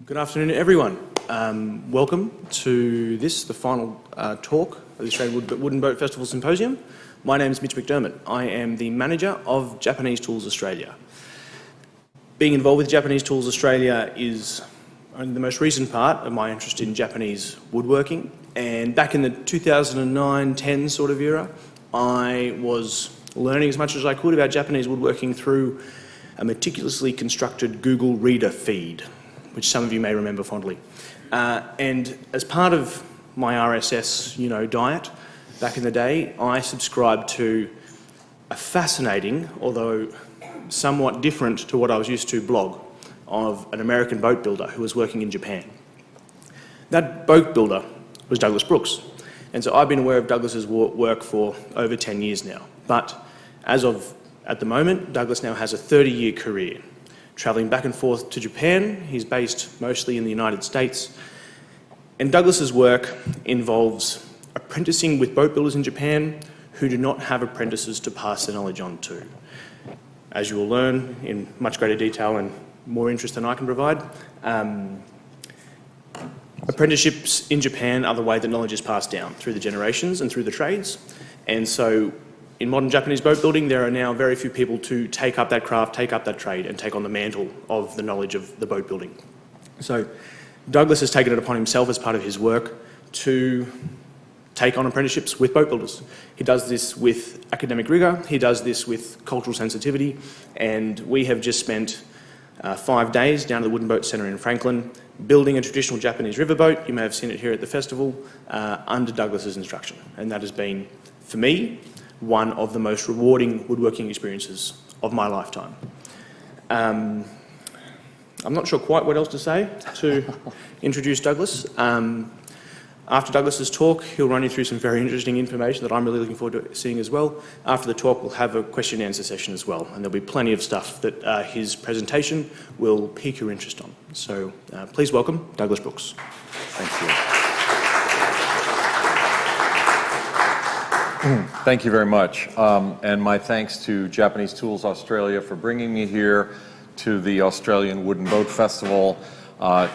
Good afternoon, everyone. Welcome to the final talk of the Australian Wooden Boat Festival Symposium. My name is Mitch McDermott. I am the manager of Japanese Tools Australia. Being involved with Japanese Tools Australia is only the most recent part of my interest in Japanese woodworking. And back in the 2009-10 sort of era, I was learning as much as I could about Japanese woodworking through a meticulously constructed Google Reader feed, which some of you may remember fondly. And as part of my RSS, diet back in the day, I subscribed to a fascinating, although somewhat different to what I was used to, blog of an American boat builder who was working in Japan. That boat builder was Douglas Brooks. And so I've been aware of Douglas's work for over 10 years now. But at the moment, Douglas now has a 30-year career, travelling back and forth to Japan. He's based mostly in the United States. And Douglas's work involves apprenticing with boat builders in Japan who do not have apprentices to pass their knowledge on to. As you will learn in much greater detail and more interest than I can provide, apprenticeships in Japan are the way that knowledge is passed down through the generations and through the trades. And so in modern Japanese boat building, there are now very few people to take up that craft, take up that trade, and take on the mantle of the knowledge of the boat building. So Douglas has taken it upon himself as part of his work to take on apprenticeships with boat builders. He does this with academic rigour, he does this with cultural sensitivity, and we have just spent 5 days down at the Wooden Boat Centre in Franklin building a traditional Japanese riverboat. You may have seen it here at the festival under Douglas's instruction, and that has been, for me, one of the most rewarding woodworking experiences of my lifetime. I'm not sure quite what else to say to introduce Douglas. After Douglas's talk, he'll run you through some very interesting information that I'm really looking forward to seeing as well. After the talk, we'll have a question and answer session as well, and there'll be plenty of stuff that his presentation will pique your interest on. So please welcome Douglas Brooks. Thank you. Thank you very much. And my thanks to Japanese Tools Australia for bringing me here, to the Australian Wooden Boat Festival,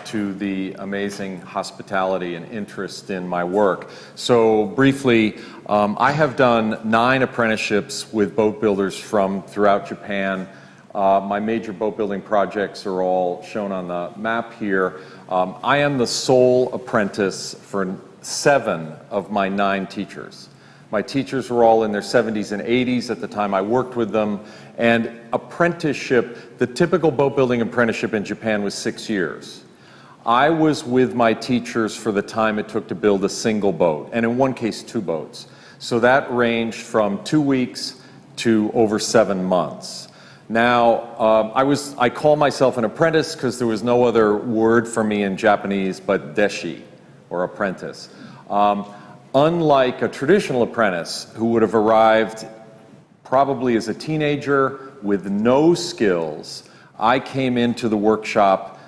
to the amazing hospitality and interest in my work. So briefly, I have done 9 apprenticeships with boat builders from throughout Japan. My major boat building projects are all shown on the map here. I am the sole apprentice for 7 of my 9 teachers. My teachers were all in their 70s and 80s at the time I worked with them. And apprenticeship, the typical boat building apprenticeship in Japan was 6 years. I was with my teachers for the time it took to build a single boat, and in one case 2 boats. So that ranged from 2 weeks to over 7 months. Now, I call myself an apprentice because there was no other word for me in Japanese but deshi, or apprentice. Unlike a traditional apprentice who would have arrived probably as a teenager with no skills, I came into the workshop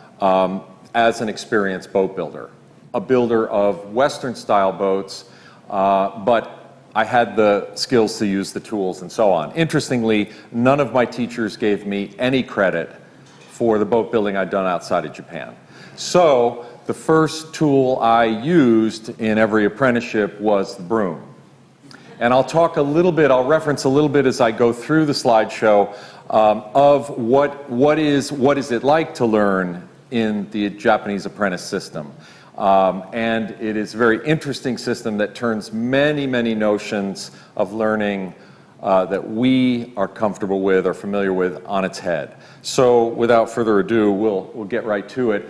as an experienced boat builder, a builder of Western-style boats, but I had the skills to use the tools and so on. Interestingly, none of my teachers gave me any credit for the boat building I'd done outside of Japan. So the first tool I used in every apprenticeship was the broom. And I'll reference a little bit as I go through the slideshow of what is it like to learn in the Japanese apprentice system. And it is a very interesting system that turns many, many notions of learning that we are comfortable with or familiar with on its head. So without further ado, we'll get right to it.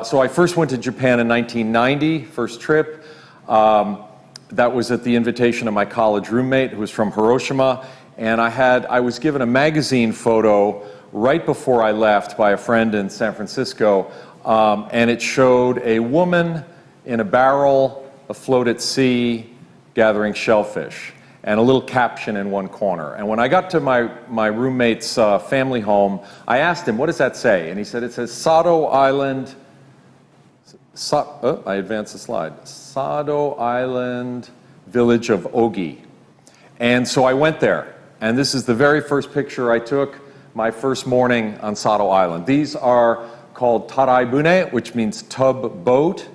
So I first went to Japan in 1990, first trip. That was at the invitation of my college roommate who was from Hiroshima. And I was given a magazine photo right before I left by a friend in San Francisco. And it showed a woman in a barrel afloat at sea gathering shellfish, and a little caption in one corner. And when I got to my roommate's family home, I asked him, what does that say? And he said, it says Sado Island, I advanced the slide, Sado Island, village of Ogi. And so I went there, and this is the very first picture I took, my first morning on Sado Island. These are called taraibune, which means tub boat.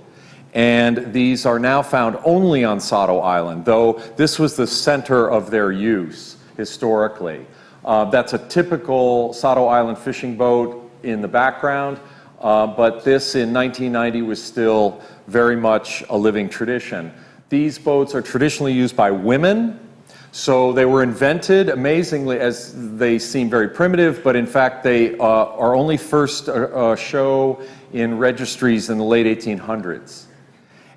And these are now found only on Sado Island, though this was the center of their use historically. That's a typical Sado Island fishing boat in the background, but this in 1990 was still very much a living tradition. These boats are traditionally used by women, so they were invented amazingly, as they seem very primitive, but in fact they are only first show in registries in the late 1800s.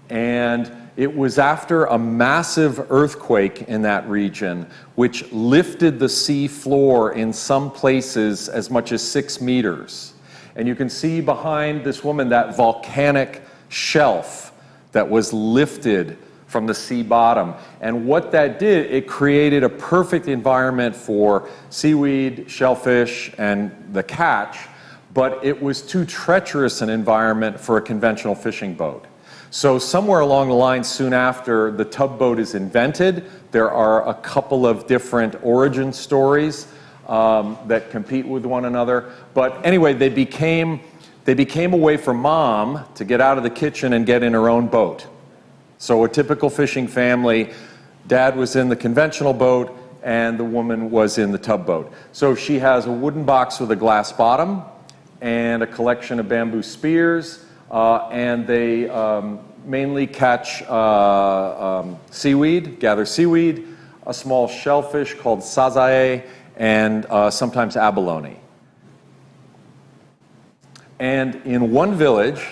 And it was after a massive earthquake in that region, which lifted the sea floor in some places as much as 6 meters. And you can see behind this woman that volcanic shelf that was lifted from the sea bottom. And what that did, it created a perfect environment for seaweed, shellfish, and the catch, but it was too treacherous an environment for a conventional fishing boat. So somewhere along the line, soon after the tugboat is invented, there are a couple of different origin stories that compete with one another. But anyway, they became a way for mom to get out of the kitchen and get in her own boat. So a typical fishing family, dad was in the conventional boat and the woman was in the tugboat. So she has a wooden box with a glass bottom and a collection of bamboo spears. And they mainly catch seaweed, gather seaweed, a small shellfish called sazae, and sometimes abalone. And in one village,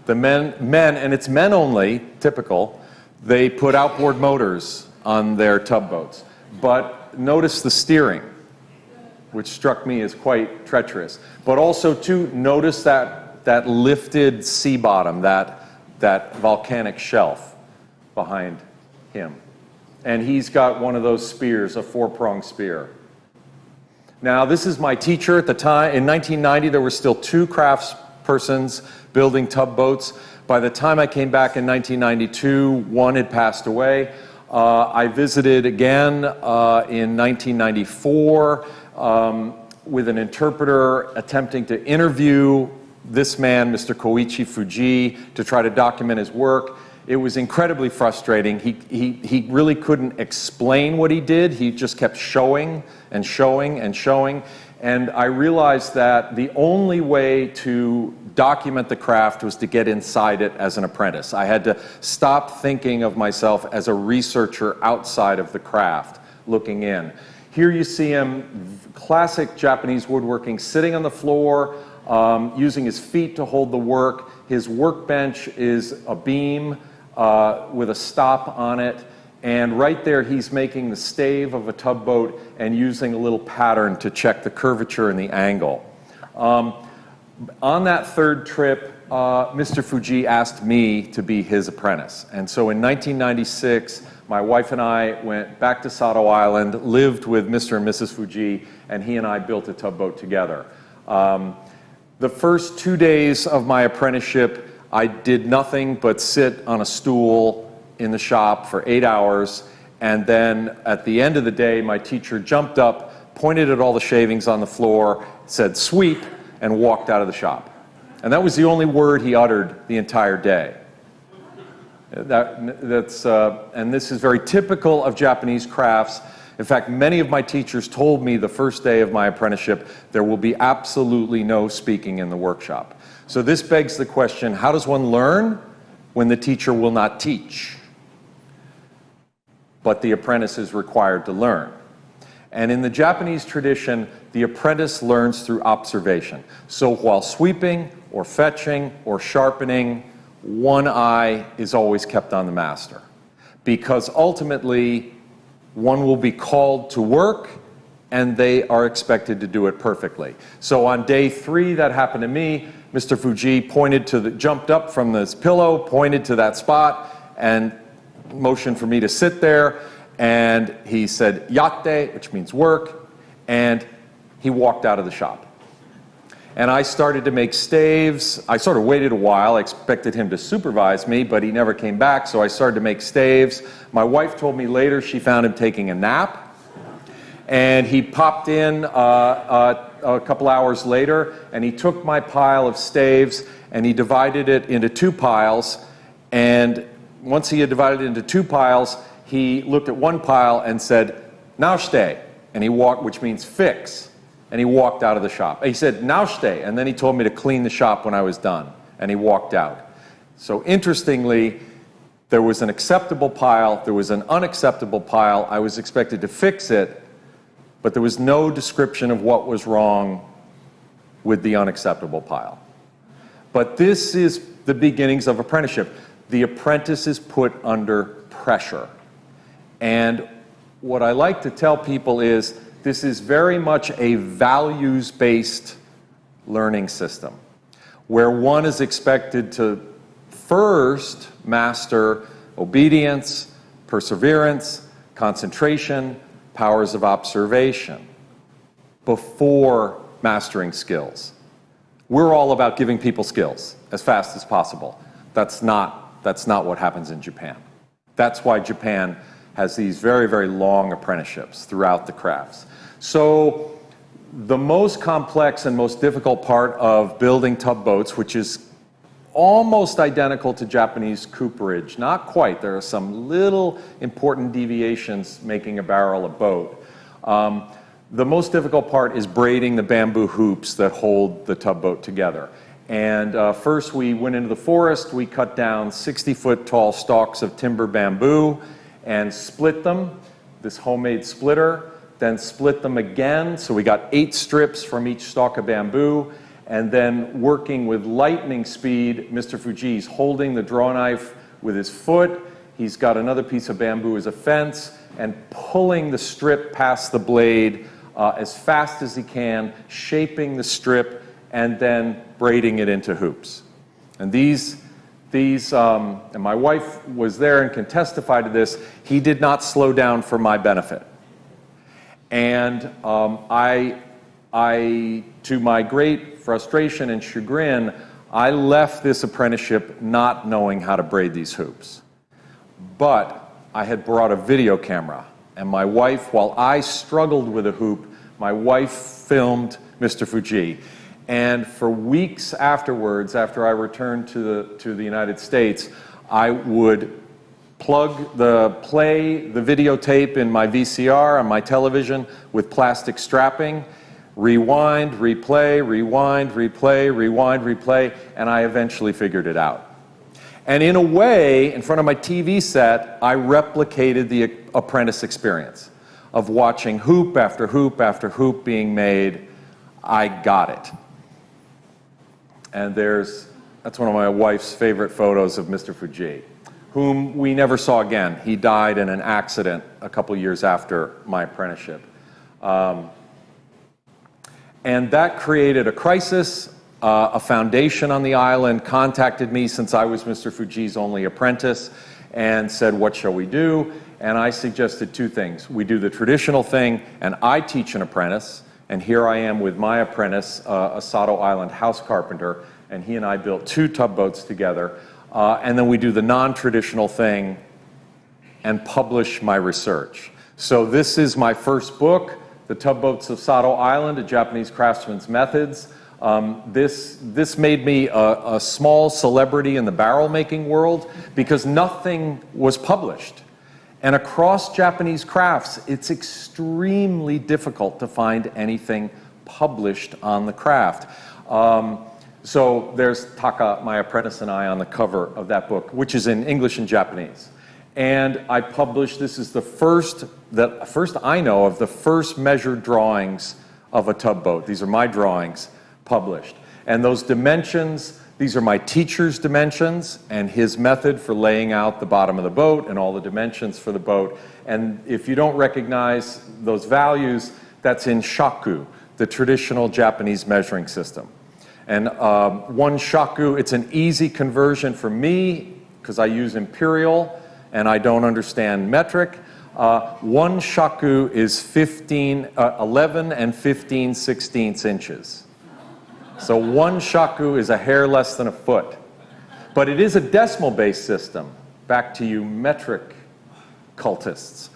the men, and it's men only, typical, they put outboard motors on their tugboats. But notice the steering, which struck me as quite treacherous. But also, too, notice that lifted sea bottom, that volcanic shelf behind him. And he's got one of those spears, a 4-pronged spear. Now, this is my teacher at the time. In 1990, there were still 2 craftspersons building tugboats. By the time I came back in 1992, one had passed away. I visited again in 1994 with an interpreter attempting to interview this man, Mr. Koichi Fuji, to try to document his work. It was incredibly frustrating. He really couldn't explain what he did. He just kept showing and showing and showing. And I realized that the only way to document the craft was to get inside it as an apprentice. I had to stop thinking of myself as a researcher outside of the craft, looking in. Here you see him, classic Japanese woodworking, sitting on the floor, using his feet to hold the work. His workbench is a beam with a stop on it. And right there, he's making the stave of a tugboat and using a little pattern to check the curvature and the angle. On that third trip, Mr. Fuji asked me to be his apprentice. And so in 1996, my wife and I went back to Sado Island, lived with Mr. and Mrs. Fuji, and he and I built a tugboat together. The first 2 days of my apprenticeship, I did nothing but sit on a stool in the shop for 8 hours, and then at the end of the day, my teacher jumped up, pointed at all the shavings on the floor, said "sweep," and walked out of the shop. And that was the only word he uttered the entire day. And this is very typical of Japanese crafts. In fact, many of my teachers told me the first day of my apprenticeship, there will be absolutely no speaking in the workshop. So this begs the question, how does one learn when the teacher will not teach? But the apprentice is required to learn. And in the Japanese tradition, the apprentice learns through observation. So while sweeping or fetching or sharpening, one eye is always kept on the master. Because ultimately, one will be called to work and they are expected to do it perfectly. So on day 3, that happened to me. Mr. Fuji jumped up from this pillow, pointed to that spot, and motioned for me to sit there. And he said, "Yatte," which means work, and he walked out of the shop. And I started to make staves. I sort of waited a while. I expected him to supervise me, but he never came back, so I started to make staves. My wife told me later she found him taking a nap. and he popped in a couple hours later, and he took my pile of staves and he divided it into two piles. And once he had divided it into two piles, he looked at one pile and said, "Now stay," and he walked, which means fix. And he walked out of the shop. He said, "Now stay," and then he told me to clean the shop when I was done, and he walked out. So interestingly, there was an acceptable pile, there was an unacceptable pile. I was expected to fix it, but there was no description of what was wrong with the unacceptable pile. But this is the beginnings of apprenticeship. The apprentice is put under pressure. And what I like to tell people is this is very much a values-based learning system, where one is expected to first master obedience, perseverance, concentration, powers of observation, before mastering skills. We're all about giving people skills as fast as possible. That's not what happens in Japan. That's why Japan has these very, very long apprenticeships throughout the crafts. So the most complex and most difficult part of building tugboats, which is almost identical to Japanese cooperage, not quite, there are some little important deviations making a barrel a boat. The most difficult part is braiding the bamboo hoops that hold the tugboat together. And first we went into the forest, we cut down 60-foot tall stalks of timber bamboo and split them, this homemade splitter, then split them again, so we got 8 strips from each stalk of bamboo, and then working with lightning speed, Mr. Fuji's holding the draw knife with his foot, he's got another piece of bamboo as a fence, and pulling the strip past the blade as fast as he can, shaping the strip, and then braiding it into hoops. And and my wife was there and can testify to this, he did not slow down for my benefit. And to my great frustration and chagrin, I left this apprenticeship not knowing how to braid these hoops. But I had brought a video camera, and my wife, while I struggled with a hoop, my wife filmed Mr. Fuji. And for weeks afterwards, after I returned to the United States, I would plug the videotape in my VCR on my television with plastic strapping, rewind, replay, rewind, replay, rewind, replay, and I eventually figured it out. And in a way, in front of my TV set, I replicated the apprentice experience of watching hoop after hoop after hoop being made. I got it. And that's one of my wife's favorite photos of Mr. Fuji, whom we never saw again. He died in an accident a couple years after my apprenticeship. And that created a crisis. A foundation on the island contacted me, since I was Mr. Fuji's only apprentice, and said, "What shall we do?" And I suggested 2 things. We do the traditional thing, and I teach an apprentice. And here I am with my apprentice, a Sado Island house carpenter, and he and I built 2 tugboats together. And then we do the non-traditional thing and publish my research. So this is my first book, The Tugboats of Sado Island, A Japanese Craftsman's Methods. This made me a small celebrity in the barrel making world because nothing was published. And across Japanese crafts, it's extremely difficult to find anything published on the craft. So there's Taka, my apprentice, and I on the cover of that book, which is in English and Japanese. And I published, this is the first I know of, the first measured drawings of a tugboat. These are my drawings published. And those dimensions, these are my teacher's dimensions and his method for laying out the bottom of the boat and all the dimensions for the boat. And if you don't recognize those values, that's in shaku, the traditional Japanese measuring system. And 1 shaku, it's an easy conversion for me because I use imperial and I don't understand metric. 1 shaku is 11 and 15/16 inches. So 1 shaku is a hair less than a foot. But it is a decimal-based system. Back to you metric cultists.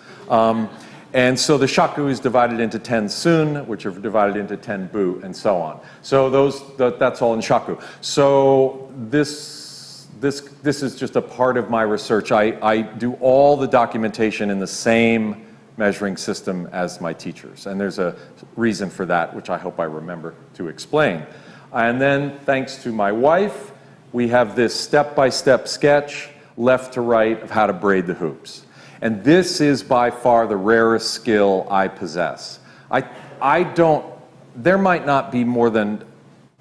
And so the shaku is divided into 10 sun, which are divided into 10 bu, and so on. So that's all in shaku. So this is just a part of my research. I do all the documentation in the same measuring system as my teachers. And there's a reason for that, which I hope I remember to explain. And then, thanks to my wife, we have this step-by-step sketch, left to right, of how to braid the hoops. And this is by far the rarest skill I possess. There might not be more than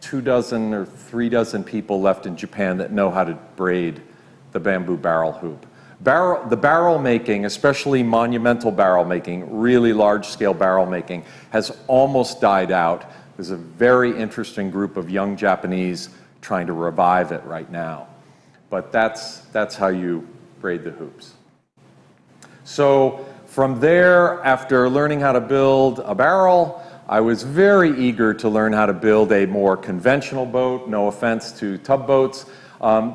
24 or 36 people left in Japan that know how to braid the bamboo barrel hoop. The barrel making, especially monumental barrel making, really large-scale barrel making, has almost died out. There's a very interesting group of young Japanese trying to revive it right now. But that's how you braid the hoops. So from there, after learning how to build a barrel, I was very eager to learn how to build a more conventional boat, no offense to tugboats.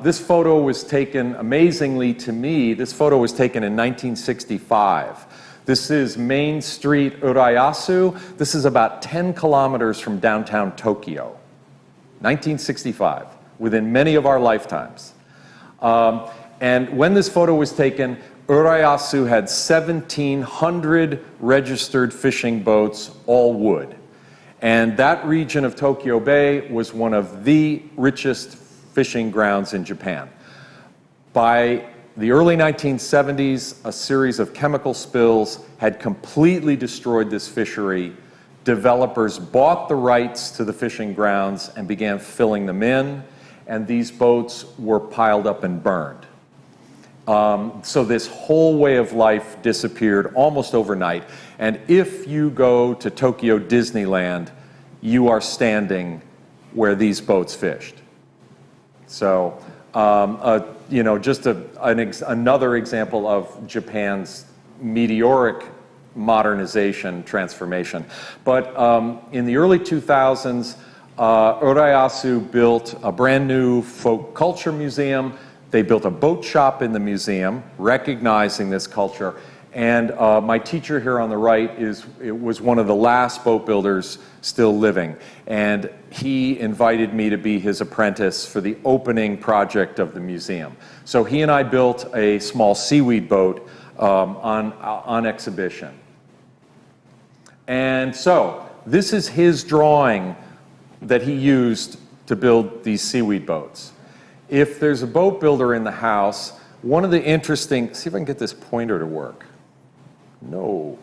This photo was taken, amazingly to me, this photo was taken in 1965. This is Main Street, Urayasu. This is about 10 kilometers from downtown Tokyo. 1965, within many of our lifetimes. And when this photo was taken, Urayasu had 1,700 registered fishing boats, all wood. And that region of Tokyo Bay was one of the richest fishing grounds in Japan. By the early 1970s, a series of chemical spills had completely destroyed this fishery. Developers bought the rights to the fishing grounds and began filling them in, and these boats were piled up and burned. So this whole way of life disappeared almost overnight. And if you go to Tokyo Disneyland, you are standing where these boats fished. So, just another example of Japan's meteoric modernization transformation. But in the early 2000s, Urayasu built a brand new folk culture museum. They built a boat shop in the museum, recognizing this culture. And my teacher here on the right was one of the last boat builders still living. And he invited me to be his apprentice for the opening project of the museum. So he and I built a small seaweed boat on exhibition. And so this is his drawing that he used to build these seaweed boats. If there's a boat builder in the house, one of the interesting, see if I can get this pointer to work. No.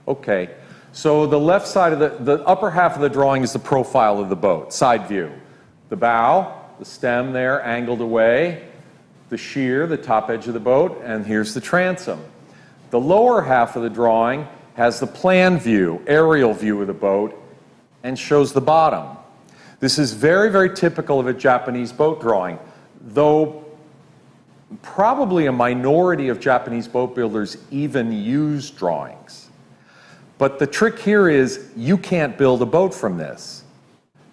Okay. So the left side of the upper half of the drawing is the profile of the boat, side view. The bow, the stem there angled away, the sheer, the top edge of the boat, and here's the transom. The lower half of the drawing has the plan view, aerial view of the boat, and shows the bottom. This is very, very typical of a Japanese boat drawing, though probably a minority of Japanese boat builders even use drawings. But the trick here is you can't build a boat from this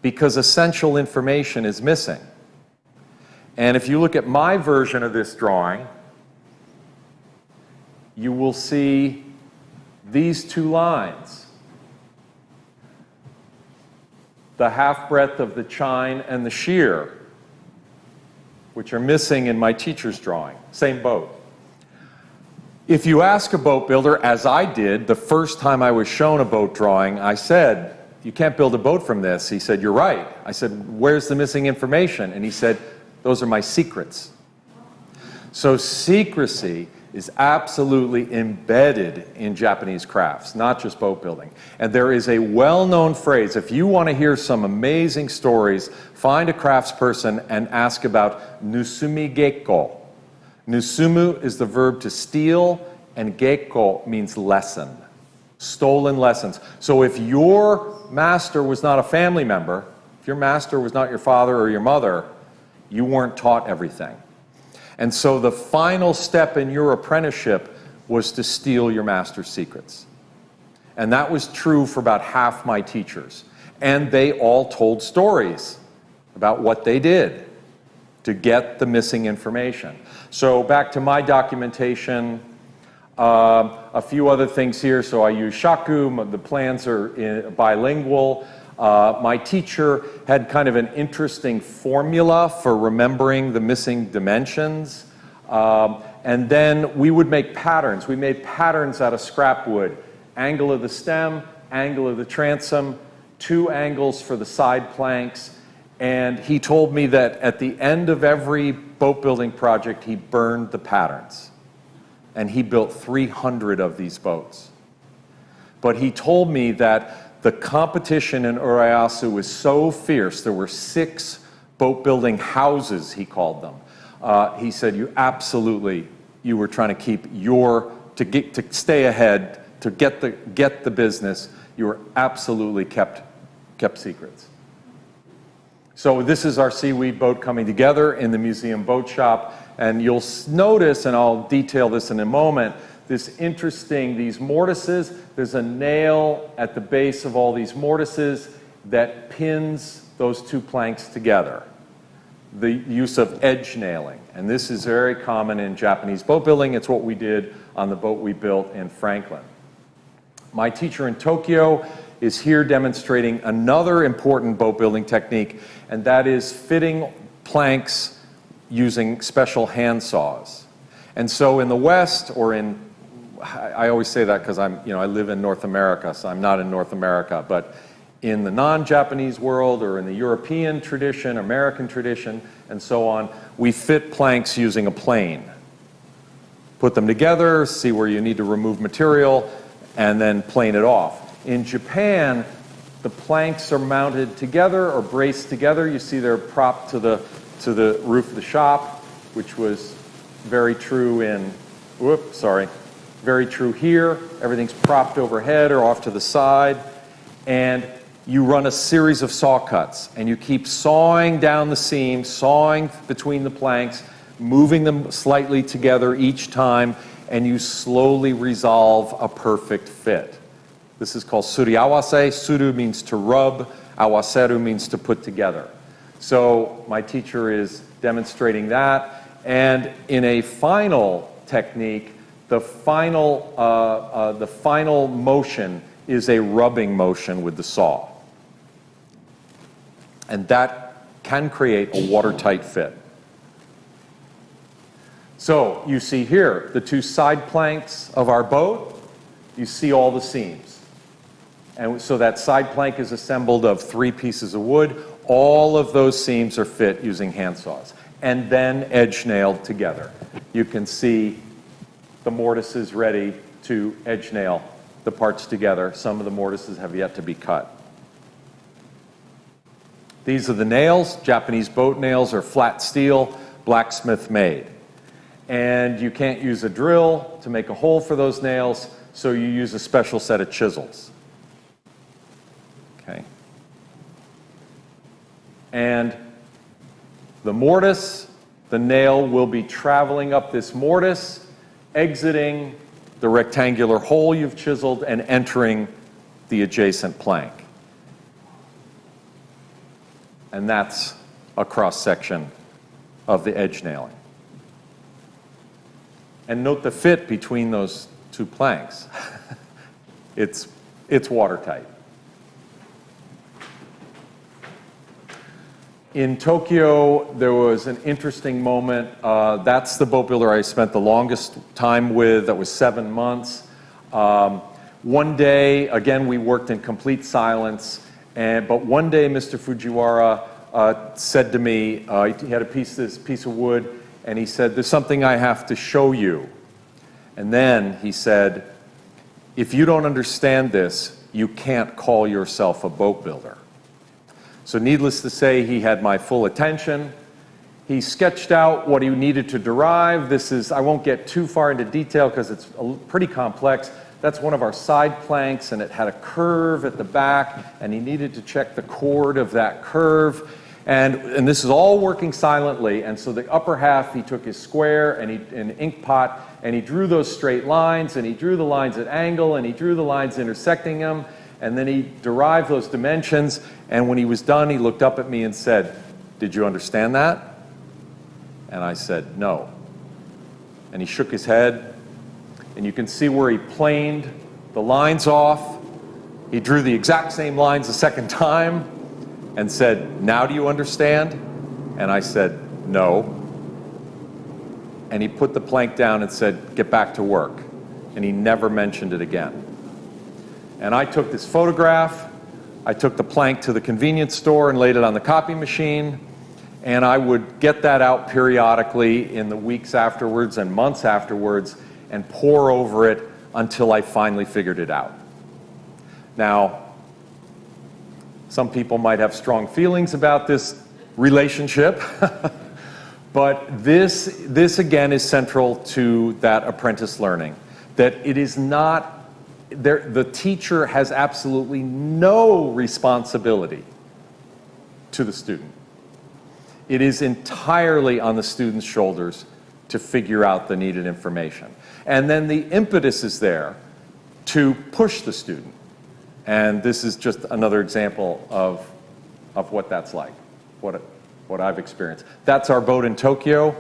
because essential information is missing. And if you look at my version of this drawing, you will see these two lines. The half breadth of the chine and the sheer, which are missing in my teacher's drawing. Same boat. If you ask a boat builder, as I did the first time I was shown a boat drawing, I said, "You can't build a boat from this." He said, "You're right." I said, "Where's the missing information?" And he said, "Those are my secrets." So secrecy is absolutely embedded in Japanese crafts, not just boat building. And there is a well-known phrase. If you want to hear some amazing stories, find a craftsperson and ask about nusumi gekko. Nusumu is the verb to steal, and gekko means lesson. Stolen lessons. So if your master was not a family member, if your master was not your father or your mother, you weren't taught everything. And so the final step in your apprenticeship was to steal your master's secrets. And that was true for about half my teachers. And they all told stories about what they did to get the missing information. So back to my documentation, A few other things here. So I use shaku. The plans are bilingual. My teacher had kind of an interesting formula for remembering the missing dimensions. And then we would make patterns. We made patterns out of scrap wood. Angle of the stem, angle of the transom, 2 angles for the side planks. And he told me that at the end of every boat building project, he burned the patterns. And he built 300 of these boats. But he told me that the competition in Urayasu was so fierce. There were 6 boat building houses, he called them. He said, you were trying to keep to stay ahead, to get the business. You were absolutely kept secrets. So this is our seaweed boat coming together in the museum boat shop. And you'll notice, and I'll detail this in a moment, these mortises. There's a nail at the base of all these mortises that pins those 2 planks together. The use of edge nailing. And this is very common in Japanese boat building. It's what we did on the boat we built in Franklin. My teacher in Tokyo is here demonstrating another important boat building technique, and that is fitting planks using special hand saws. And so in the West, I always say that because I live in North America, so I'm not in North America, but in the non-Japanese world or in the European tradition, American tradition, and so on, we fit planks using a plane. Put them together, see where you need to remove material, and then plane it off. In Japan, the planks are mounted together or braced together. You see they're propped to the roof of the shop, which was very true very true here. Everything's propped overhead or off to the side. And you run a series of saw cuts, and you keep sawing down the seam, sawing between the planks, moving them slightly together each time, and you slowly resolve a perfect fit. This is called suriawase. Suru means to rub, awaseru means to put together. So my teacher is demonstrating that, and in a final technique, the final motion is a rubbing motion with the saw. And that can create a watertight fit. So you see here the 2 side planks of our boat. You see all the seams. And so that side plank is assembled of 3 pieces of wood. All of those seams are fit using hand saws and then edge nailed together. You can see the mortises ready to edge nail the parts together. Some of the mortises have yet to be cut. These are the nails. Japanese boat nails are flat steel, blacksmith made. And you can't use a drill to make a hole for those nails, so you use a special set of chisels. Okay. And the mortise, the nail will be traveling up this mortise, exiting the rectangular hole you've chiseled, and entering the adjacent plank. And that's a cross-section of the edge nailing. And note the fit between those 2 planks. It's watertight. In Tokyo, there was an interesting moment. That's the boat builder I spent the longest time with. That was 7 months. One day, again, we worked in complete silence. But one day, Mr. Fujiwara said to me, he had this piece of wood, and he said, "There's something I have to show you." And then he said, "If you don't understand this, you can't call yourself a boat builder." So needless to say, he had my full attention. He sketched out what he needed to derive. I won't get too far into detail because it's pretty complex. That's one of our side planks, and it had a curve at the back, and he needed to check the chord of that curve. And this is all working silently, and so the upper half, he took his square and an ink pot, and he drew those straight lines, and he drew the lines at angle, and he drew the lines intersecting them, and then he derived those dimensions, and when he was done, he looked up at me and said, "Did you understand that?" And I said, "No." And he shook his head, And you can see where he planed the lines off. He drew the exact same lines a second time and said, "Now do you understand?" And I said, "No." And he put the plank down and said, "Get back to work." And he never mentioned it again. And I took this photograph, I took the plank to the convenience store and laid it on the copy machine, and I would get that out periodically in the weeks afterwards and months afterwards and pore over it until I finally figured it out. Now, some people might have strong feelings about this relationship, but this again is central to that apprentice learning, that it is not, the teacher has absolutely no responsibility to the student. It is entirely on the student's shoulders to figure out the needed information. And then the impetus is there to push the student. And this is just another example of what that's like, what I've experienced. That's our boat in Tokyo.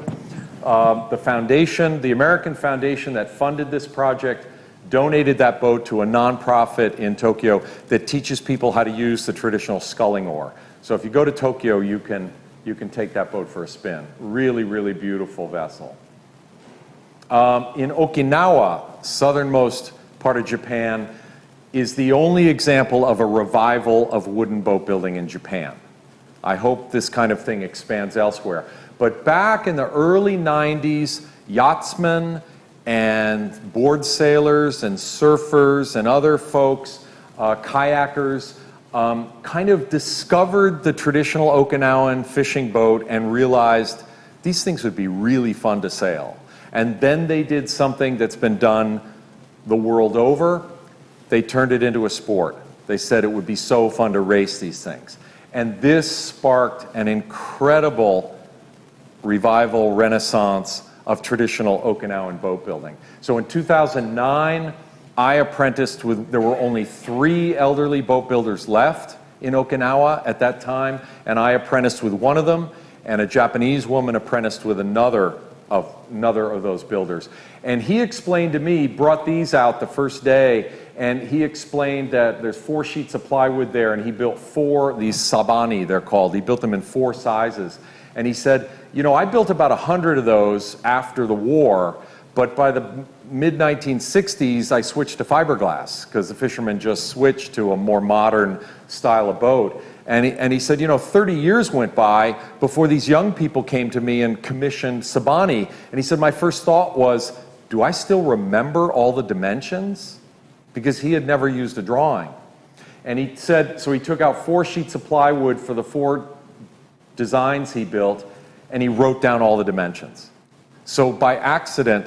The foundation, the American foundation that funded this project, donated that boat to a nonprofit in Tokyo that teaches people how to use the traditional sculling oar. So if you go to Tokyo, you can take that boat for a spin. Really, really beautiful vessel. In Okinawa, southernmost part of Japan, is the only example of a revival of wooden boat building in Japan. I hope this kind of thing expands elsewhere. But back in the early 90s, yachtsmen and board sailors and surfers and other folks, kayakers, kind of discovered the traditional Okinawan fishing boat and realized these things would be really fun to sail. And then they did something that's been done the world over. They turned it into a sport. They said it would be so fun to race these things. And this sparked an incredible revival, renaissance of traditional Okinawan boat building. So in 2009, I apprenticed with, there were only 3 elderly boat builders left in Okinawa at that time, and I apprenticed with one of them, and a Japanese woman apprenticed with another of those builders. And he explained to me, brought these out the first day, and he explained that there's 4 sheets of plywood there, and he built 4, these sabani they're called. He built them in 4 sizes. And he said, you know, I built about 100 of those after the war, but by the mid-1960s, I switched to fiberglass because the fishermen just switched to a more modern style of boat. And he said, you know, 30 years went by before these young people came to me and commissioned sabani. And he said, my first thought was, do I still remember all the dimensions? Because he had never used a drawing. And he said, so he took out 4 sheets of plywood for the 4 designs he built, and he wrote down all the dimensions. So by accident,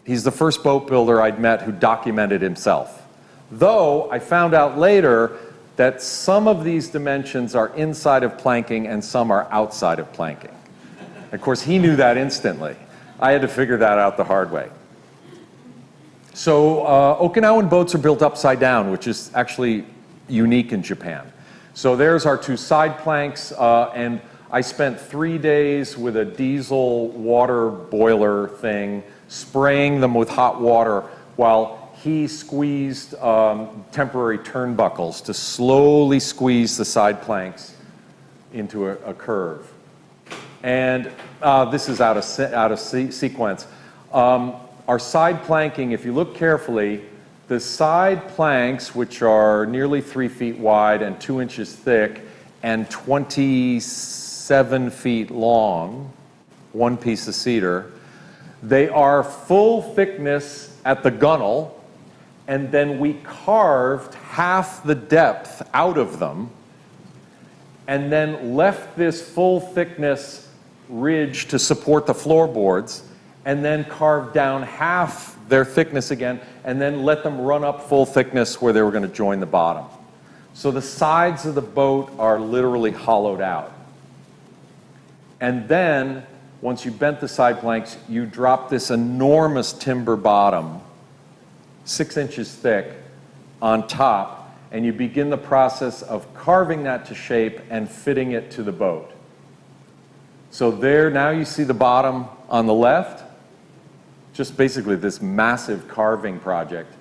he's the first boat builder I'd met who documented himself. Though I found out later that some of these dimensions are inside of planking and some are outside of planking. Of course, he knew that instantly. I had to figure that out the hard way. So Okinawan boats are built upside down, which is actually unique in Japan. So there's our 2 side planks, and I spent 3 days with a diesel water boiler thing, spraying them with hot water while he squeezed temporary turnbuckles to slowly squeeze the side planks into a curve. And this is out of sequence. Our side planking, if you look carefully, the side planks, which are nearly 3 feet wide and 2 inches thick and 27 feet long, 1 piece of cedar, they are full thickness at the gunnel, and then we carved half the depth out of them and then left this full thickness ridge to support the floorboards, and then carved down half their thickness again, and then let them run up full thickness where they were going to join the bottom. So the sides of the boat are literally hollowed out. And then, once you bent the side planks, you drop this enormous timber bottom, 6 inches thick, on top, and you begin the process of carving that to shape and fitting it to the boat. So there, now you see the bottom on the left. just basically this massive carving project,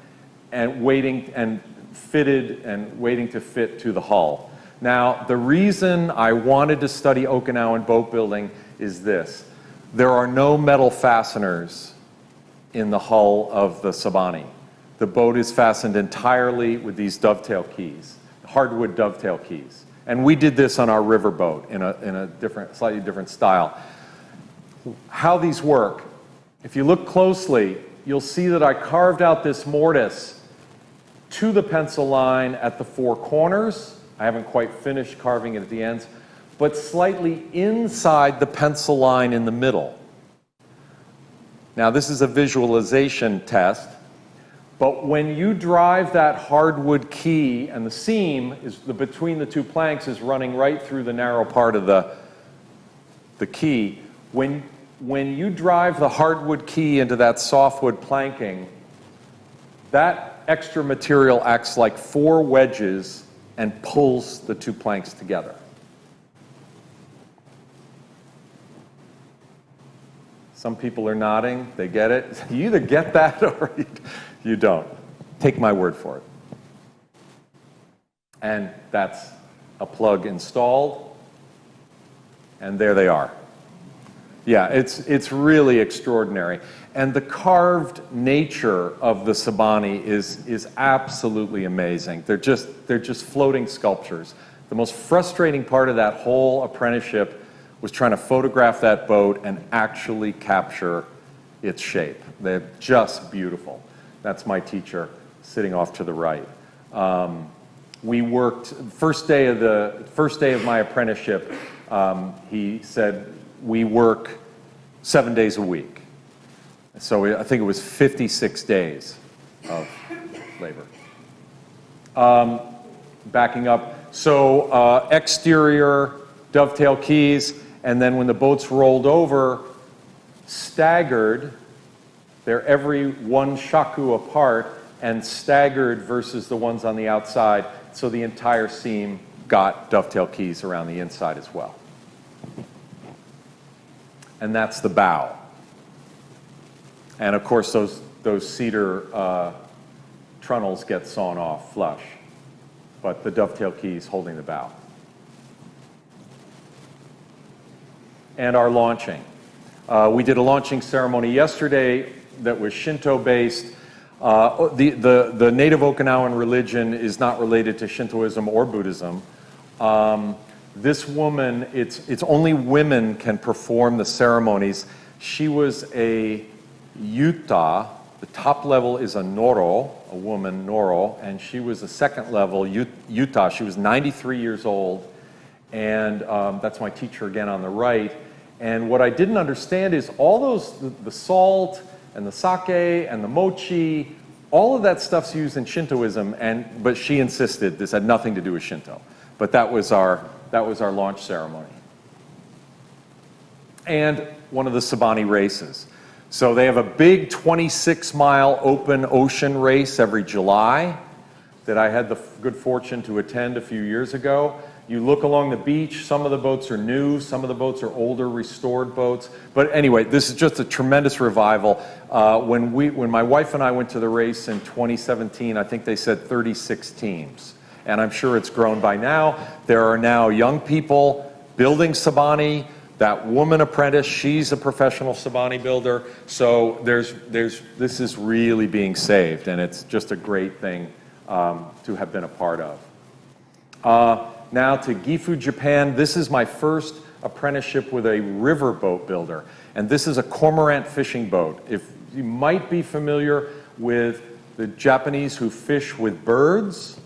and fitted and waiting to fit to the hull. Now, the reason I wanted to study Okinawan boat building is this. There are no metal fasteners in the hull of the Sabani. The boat is fastened entirely with these dovetail keys, hardwood dovetail keys. And we did this on our riverboat in a slightly different style. How these work, if you look closely, you'll see that I carved out this mortise to the pencil line at the four corners. I haven't quite finished carving it at the ends, but slightly inside the pencil line in the middle. Now, this is a visualization test, but when you drive that hardwood key, and the seam is between the two planks is running right through the narrow part of the key, when you drive the hardwood key into that softwood planking, that extra material acts like four wedges and pulls the two planks together. Some people are nodding, they get it. You either get that or you don't. Take my word for it. And that's a plug installed, and there they are. Yeah, it's really extraordinary. And the carved nature of the Sabani is absolutely amazing. They're just floating sculptures. The most frustrating part of that whole apprenticeship was trying to photograph that boat and actually capture its shape. They're just beautiful. That's my teacher sitting off to the right. We worked, first day of my apprenticeship, he said, we work 7 days a week. So I think it was 56 days of labor. Backing up, so exterior dovetail keys, and then when the boat's rolled over, staggered, they're every one shaku apart and staggered versus the ones on the outside, so the entire seam got dovetail keys around the inside as well. And that's the bow. And of course, those cedar trunnels get sawn off flush, but the dovetail keys holding the bow. And our launching. We did a launching ceremony yesterday that was Shinto-based. The native Okinawan religion is not related to Shintoism or Buddhism. This woman, it's only women can perform the ceremonies. She was a yuta. The top level is a noro, a woman noro, and she was a second level yuta. She was 93 years old, and that's my teacher again on the right. And what I didn't understand is all those, the salt and the sake and the mochi, all of that stuff's used in Shintoism, but she insisted this had nothing to do with Shinto. But that was our launch ceremony. And one of the Sabani races. So they have a big 26-mile open ocean race every July that I had the good fortune to attend a few years ago. You look along the beach, some of the boats are new, some of the boats are older, restored boats. But anyway, this is just a tremendous revival. When my wife and I went to the race in 2017, I think they said 36 teams. And I'm sure it's grown by now. There are now young people building Sabani. That woman apprentice, she's a professional Sabani builder. So this is really being saved, and it's just a great thing to have been a part of. Now to Gifu, Japan. This is my first apprenticeship with a riverboat builder. And this is a Cormorant fishing boat. If you might be familiar with the Japanese who fish with birds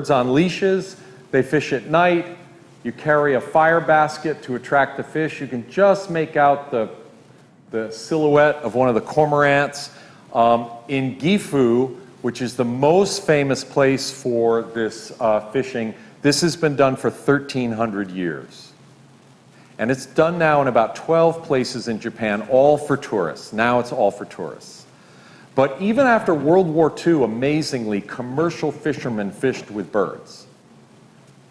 on leashes, they fish at night. You carry a fire basket to attract the fish. You can just make out the silhouette of one of the cormorants. In Gifu, which is the most famous place for this fishing, this has been done for 1,300 years. And it's done now in about 12 places in Japan, all for tourists. Now it's all for tourists. But even after World War II, amazingly, commercial fishermen fished with birds.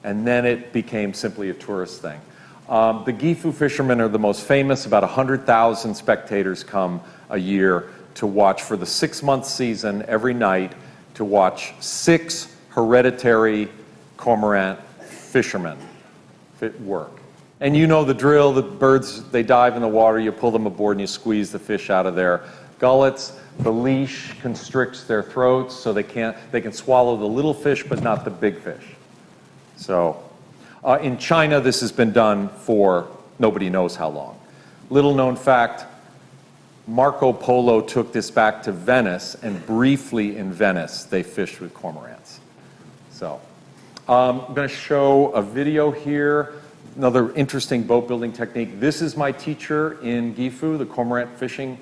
And then it became simply a tourist thing. The Gifu fishermen are the most famous. About 100,000 spectators come a year to watch for the 6-month season every night to watch 6 hereditary cormorant fishermen work. And you know the drill, the birds, they dive in the water, you pull them aboard and you squeeze the fish out of their gullets. The leash constricts their throats so they can swallow the little fish but not the big fish. So in China, this has been done for nobody knows how long. Little known fact, Marco Polo took this back to Venice, and briefly in Venice, they fished with cormorants. So I'm going to show a video here, another interesting boat building technique. This is my teacher in Gifu, the cormorant fishing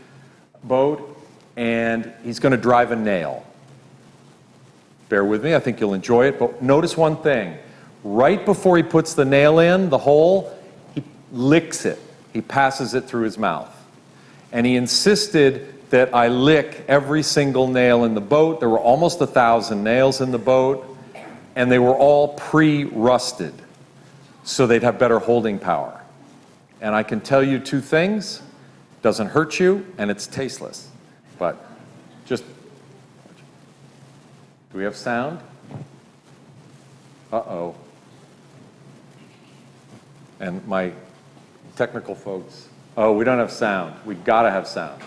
boat, and he's going to drive a nail. Bear with me, I think you'll enjoy it, but notice one thing. Right before he puts the nail in, the hole, he licks it. He passes it through his mouth. And he insisted that I lick every single nail in the boat. There were almost 1,000 nails in the boat, and they were all pre-rusted, so they'd have better holding power. And I can tell you 2 things. It doesn't hurt you, and it's tasteless. But just, do we have sound? Uh-oh. And my technical folks, oh, we don't have sound. We gotta have sound.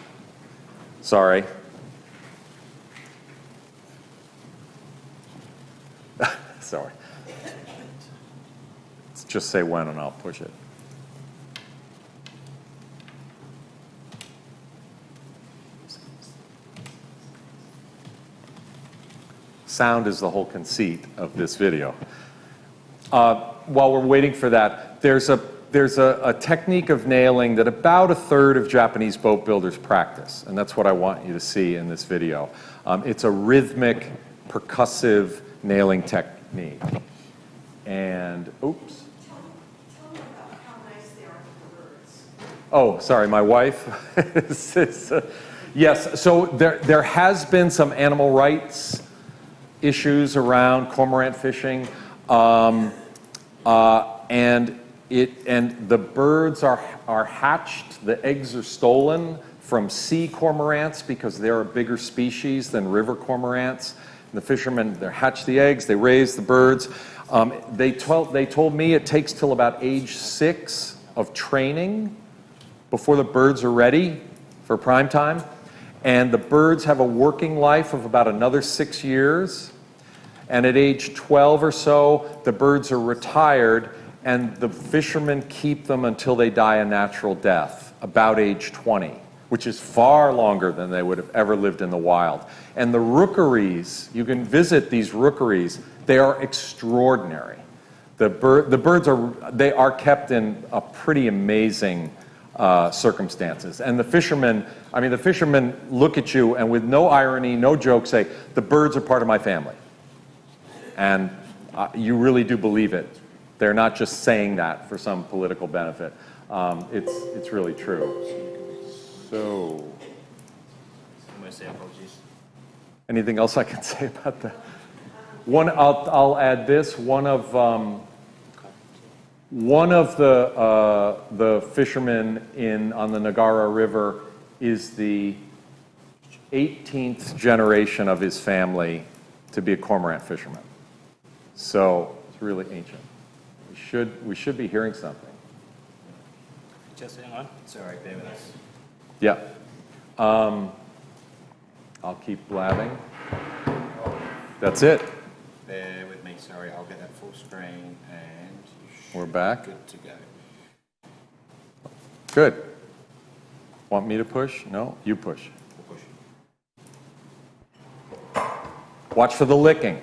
Sorry. Sorry. Let's just say when and I'll push it. Sound is the whole conceit of this video. While we're waiting for that, there's a technique of nailing that about 1/3 of Japanese boat builders practice, and that's what I want you to see in this video. It's a rhythmic, percussive nailing technique. And, oops. Tell me about how nice they are with the birds. Oh, sorry, my wife. Yes, so there has been some animal rights issues around cormorant fishing, and the birds are hatched. The eggs are stolen from sea cormorants because they're a bigger species than river cormorants. And the fishermen, they hatch the eggs, they raise the birds. They told me it takes till about age 6 of training before the birds are ready for prime time. And the birds have a working life of about another 6 years. And at age 12 or so, the birds are retired, and the fishermen keep them until they die a natural death, about age 20, which is far longer than they would have ever lived in the wild. And the rookeries, you can visit these rookeries, they are extraordinary. The birds are kept in a pretty amazing circumstances. And the fishermen look at you and with no irony, no joke, say, the birds are part of my family. And you really do believe it. They're not just saying that for some political benefit. It's really true. So, anything else I can say about that? I'll add this. One of the fishermen on the Nagara River is the 18th generation of his family to be a cormorant fisherman. So it's really ancient. We should be hearing something. Just hang on. Sorry, bear with us. Yeah. I'll keep blabbing. That's it. Bear with me, sorry. I'll get that full screen and We're back. good to go. Good. Want me to push? No? You push. We'll push. Watch for the licking.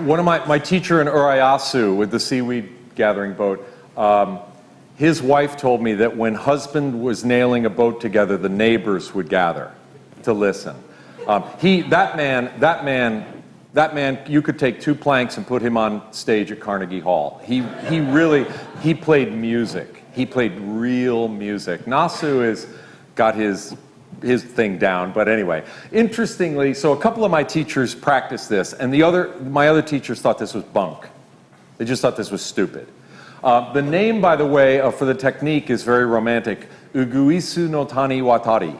one of my teacher in Urayasu with the seaweed gathering boat, his wife told me that when husband was nailing a boat together, the neighbors would gather to listen. That man, you could take 2 planks and put him on stage at Carnegie Hall. He played music. He played real music. Nasu has got his thing down, but anyway. Interestingly, so a couple of my teachers practiced this, and my other teachers thought this was bunk. They just thought this was stupid. The name, by the way, for the technique is very romantic. Uguisu no tani watari.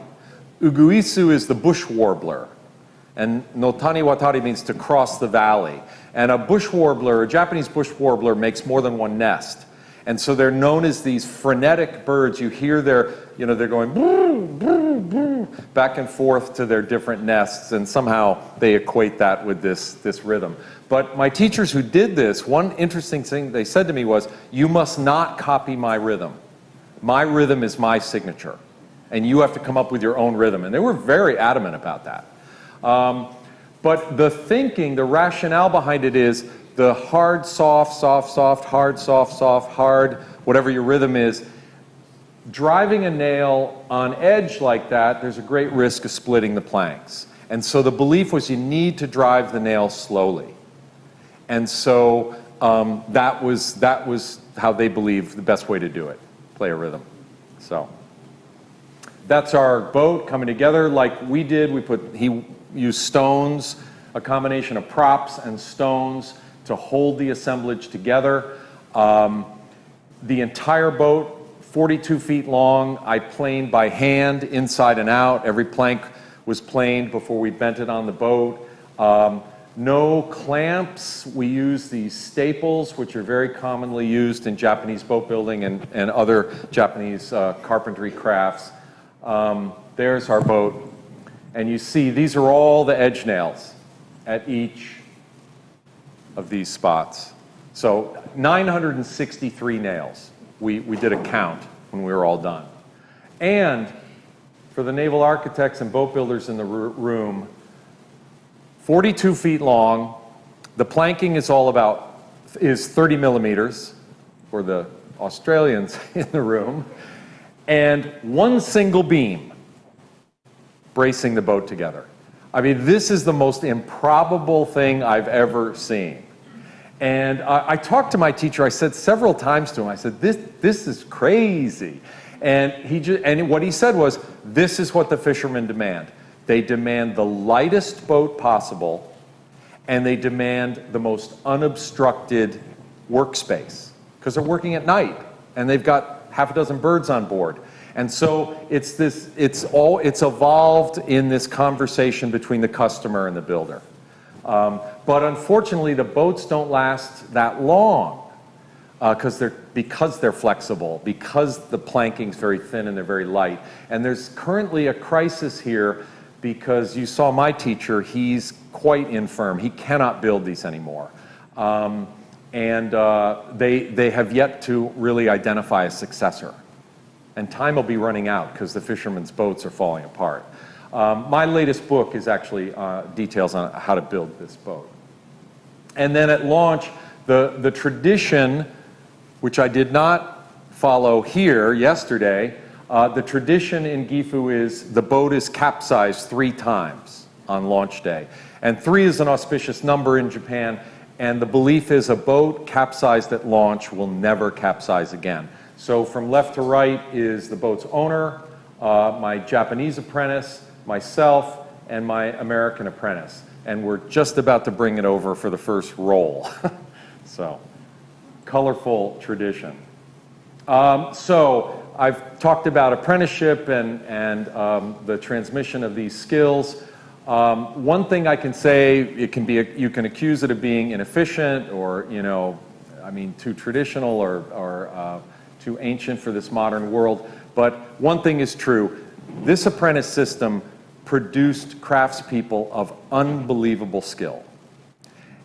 Uguisu is the bush warbler, and no tani watari means to cross the valley. And a Japanese bush warbler makes more than one nest. And so they're known as these frenetic birds. You hear they're going brr, brr, brr, back and forth to their different nests, and somehow they equate that with this rhythm. But my teachers who did this, one interesting thing they said to me was, you must not copy my rhythm. My rhythm is my signature, and you have to come up with your own rhythm. And they were very adamant about that. But the thinking, the rationale behind it is the hard, soft, soft, soft, hard, soft, soft, hard, whatever your rhythm is. Driving a nail on edge like that, there's a great risk of splitting the planks. And so the belief was you need to drive the nail slowly. And so that was how they believed the best way to do it, play a rhythm. So that's our boat coming together like we did. He used stones, a combination of props and stones to hold the assemblage together. The entire boat, 42 feet long, I planed by hand, inside and out. Every plank was planed before we bent it on the boat. No clamps. We use these staples, which are very commonly used in Japanese boat building and other Japanese carpentry crafts. There's our boat. And you see, these are all the edge nails at each of these spots. So 963 nails. We did a count when we were all done. And for the naval architects and boat builders in the room, 42 feet long. The planking is 30 millimeters for the Australians in the room, and one single beam bracing the boat together. I mean, this is the most improbable thing I've ever seen. And I talked to my teacher. I said several times to him, I said, this is crazy. And what he said was, this is what the fishermen demand. They demand the lightest boat possible, and they demand the most unobstructed workspace, because they're working at night, and they've got half a dozen birds on board. And so it's evolved in this conversation between the customer and the builder. But unfortunately, the boats don't last that long because they're flexible, because the planking's very thin and they're very light. And there's currently a crisis here because you saw my teacher, he's quite infirm. He cannot build these anymore. They have yet to really identify a successor. And time will be running out because the fishermen's boats are falling apart. My latest book is actually details on how to build this boat. And then at launch, the tradition, which I did not follow here yesterday, the tradition in Gifu is the boat is capsized 3 times on launch day. And 3 is an auspicious number in Japan, and the belief is a boat capsized at launch will never capsize again. So from left to right is the boat's owner, my Japanese apprentice, myself, and my American apprentice. And we're just about to bring it over for the first roll. So, colorful tradition. So I've talked about apprenticeship and the transmission of these skills. One thing I can say, you can accuse it of being inefficient or, too traditional or too ancient for this modern world. But one thing is true. This apprentice system produced craftspeople of unbelievable skill.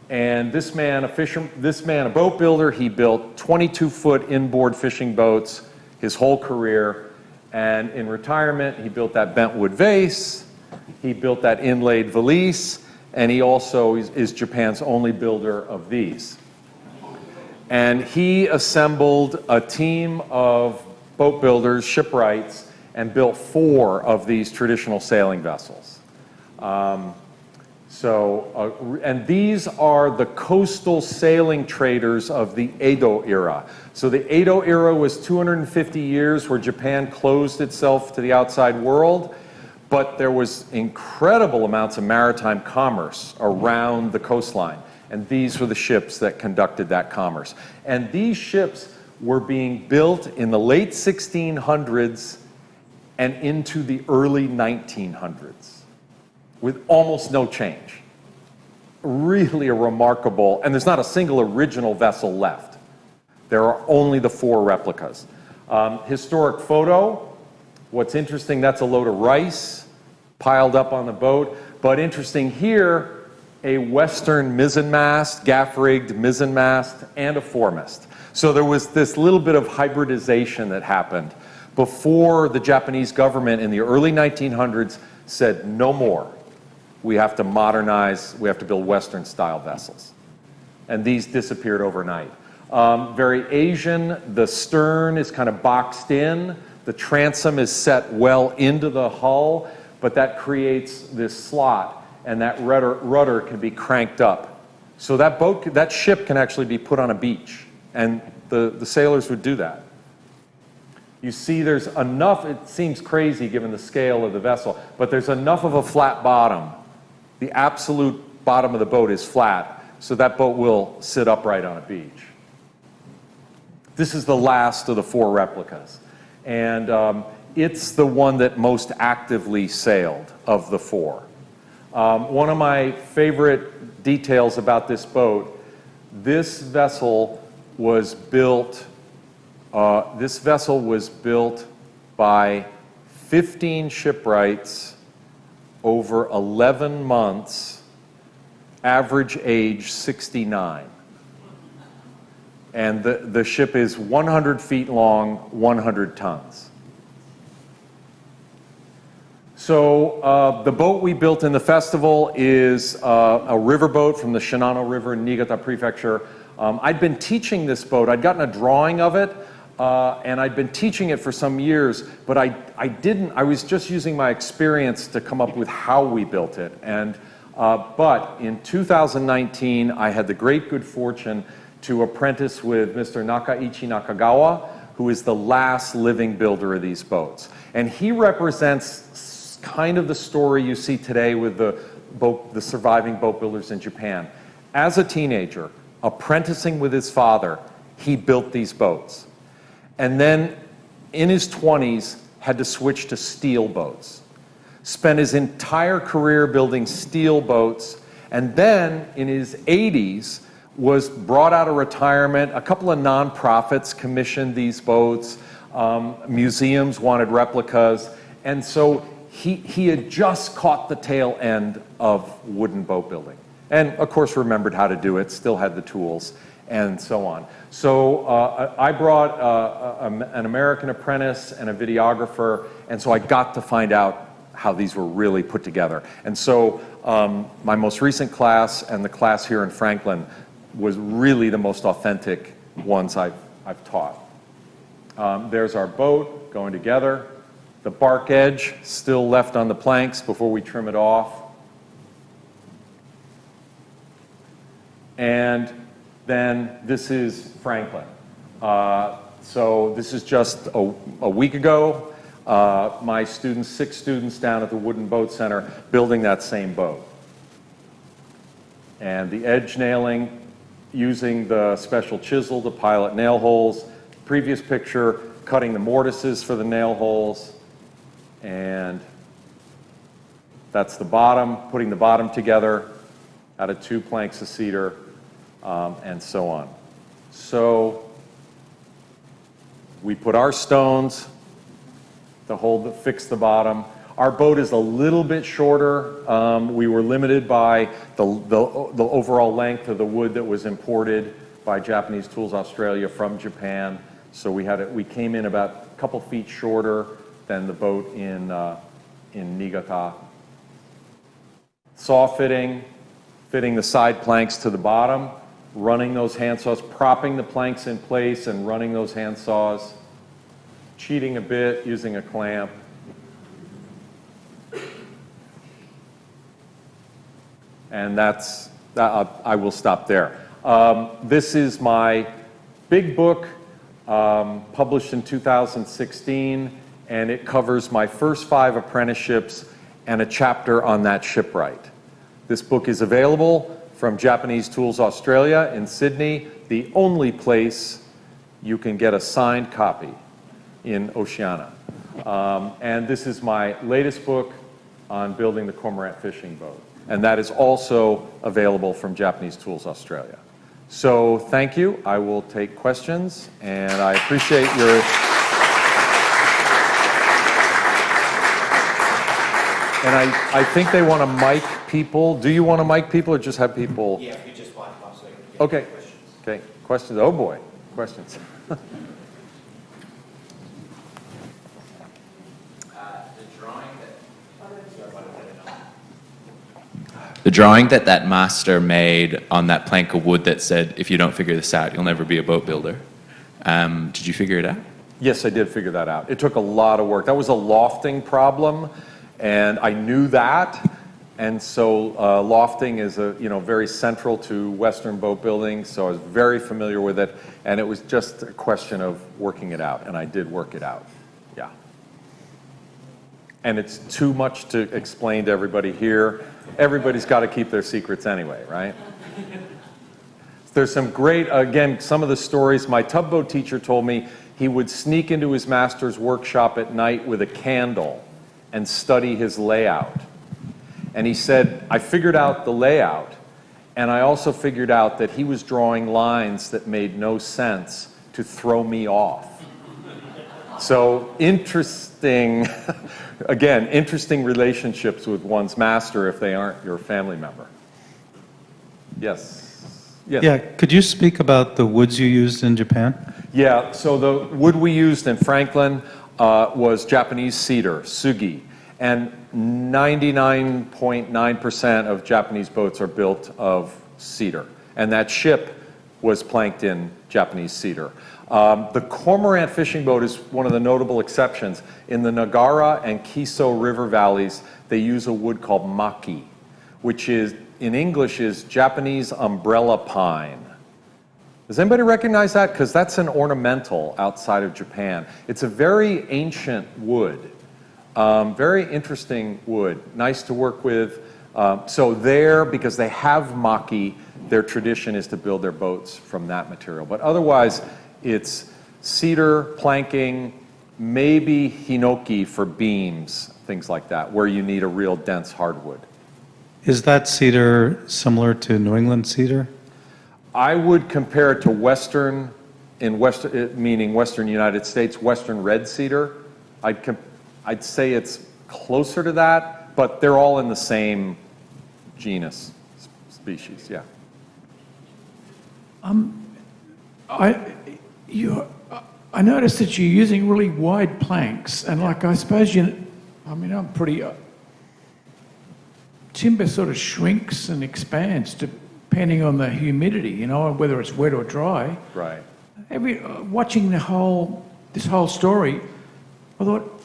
And this man, a boat builder, he built 22-foot inboard fishing boats his whole career. And in retirement, he built that bentwood vase, he built that inlaid valise, and he also is Japan's only builder of these. And he assembled a team of boat builders, shipwrights, and built 4 of these traditional sailing vessels. And these are the coastal sailing traders of the Edo era. So the Edo era was 250 years where Japan closed itself to the outside world, but there was incredible amounts of maritime commerce around the coastline. And these were the ships that conducted that commerce. And these ships were being built in the late 1600s and into the early 1900s with almost no change. Really a remarkable, and there's not a single original vessel left. There are only the 4 replicas. Historic photo. What's interesting, that's a load of rice piled up on the boat. But interesting here, a Western mizzenmast, gaff-rigged mizzenmast, and a foremast. So there was this little bit of hybridization that happened before the Japanese government in the early 1900s said, no more. We have to modernize, we have to build Western-style vessels. And these disappeared overnight. Very Asian, the stern is kind of boxed in, the transom is set well into the hull, but that creates this slot, and that rudder can be cranked up. So that ship can actually be put on a beach, and the sailors would do that. You see there's enough, it seems crazy given the scale of the vessel, but there's enough of a flat bottom. The absolute bottom of the boat is flat, so that boat will sit upright on a beach. This is the last of the 4 replicas, and it's the one that most actively sailed of the 4. One of my favorite details about this boat, this vessel was built by 15 shipwrights over 11 months, average age 69. And the ship is 100 feet long, 100 tons. So the boat we built in the festival is a riverboat from the Shinano River in Niigata Prefecture. I'd been teaching this boat. I'd gotten a drawing of it, and I'd been teaching it for some years, but I was just using my experience to come up with how we built it. But in 2019, I had the great good fortune to apprentice with Mr. Nakaichi Nakagawa, who is the last living builder of these boats. And he represents kind of the story you see today with the surviving boat builders in Japan. As a teenager, apprenticing with his father, he built these boats. And then in his 20s, had to switch to steel boats. Spent his entire career building steel boats, and then in his 80s, was brought out of retirement. A couple of nonprofits commissioned these boats. Museums wanted replicas. And so he had just caught the tail end of wooden boat building. And of course remembered how to do it, still had the tools, and so on. So I brought an American apprentice and a videographer, and so I got to find out how these were really put together. And so my most recent class and the class here in Franklin was really the most authentic ones I've taught. There's our boat going together. The bark edge still left on the planks before we trim it off. And then this is Franklin. So this is just a week ago. My students, 6 students down at the Wooden Boat Center building that same boat. And the edge nailing, using the special chisel to pilot nail holes. Previous picture, cutting the mortises for the nail holes. And that's the bottom, putting the bottom together out of 2 planks of cedar, and so on. So we put our stones to fix the bottom. Our boat is a little bit shorter. We were limited by the overall length of the wood that was imported by Japanese Tools Australia from Japan. So we came in about a couple feet shorter than the boat in Niigata. Saw fitting, fitting the side planks to the bottom, running those handsaws, propping the planks in place and running those handsaws, cheating a bit using a clamp. And I will stop there. This is my big book, published in 2016, and it covers my first 5 apprenticeships and a chapter on that shipwright. This book is available from Japanese Tools Australia in Sydney, the only place you can get a signed copy in Oceania. And this is my latest book on building the Cormorant fishing boat. And that is also available from Japanese Tools Australia. So thank you. I will take questions, and I appreciate your... And I think they want to mic people. Do you want to mic people or just have people? Yeah, if you just watch so you can get Okay. questions. Okay. Questions? Oh boy. Questions. The drawing that master made on that plank of wood that said, if you don't figure this out, you'll never be a boat builder. Did you figure it out? Yes, I did figure that out. It took a lot of work. That was a lofting problem, and I knew that. And so lofting is very central to Western boat building, so I was very familiar with it. And it was just a question of working it out, and I did work it out. Yeah. And it's too much to explain to everybody here. Everybody's got to keep their secrets anyway, right? There's some great, again, some of the stories. My tugboat teacher told me he would sneak into his master's workshop at night with a candle and study his layout. And he said, I figured out the layout, and I also figured out that he was drawing lines that made no sense to throw me off. So interesting, again, interesting relationships with one's master if they aren't your family member. Yes. Yes. Yeah, could you speak about the woods you used in Japan? Yeah, so the wood we used in Franklin was Japanese cedar, sugi. And 99.9% of Japanese boats are built of cedar. And that ship was planked in Japanese cedar. The Cormorant fishing boat is one of the notable exceptions. In the Nagara and Kiso river valleys, they use a wood called maki, which is, in English, is Japanese umbrella pine. Does anybody recognize that? Because that's an ornamental outside of Japan. It's a very ancient wood, very interesting wood, nice to work with. So there, because they have maki, their tradition is to build their boats from that material. But otherwise, it's cedar, planking, maybe hinoki for beams, things like that, where you need a real dense hardwood. Is that cedar similar to New England cedar? I would compare it to Western, meaning Western United States, Western red cedar. I'd say it's closer to that, but they're all in the same genus, species, yeah. I noticed that you're using really wide planks, and I suppose timber sort of shrinks and expands depending on the humidity, whether it's wet or dry. Right. Watching this whole story, I thought,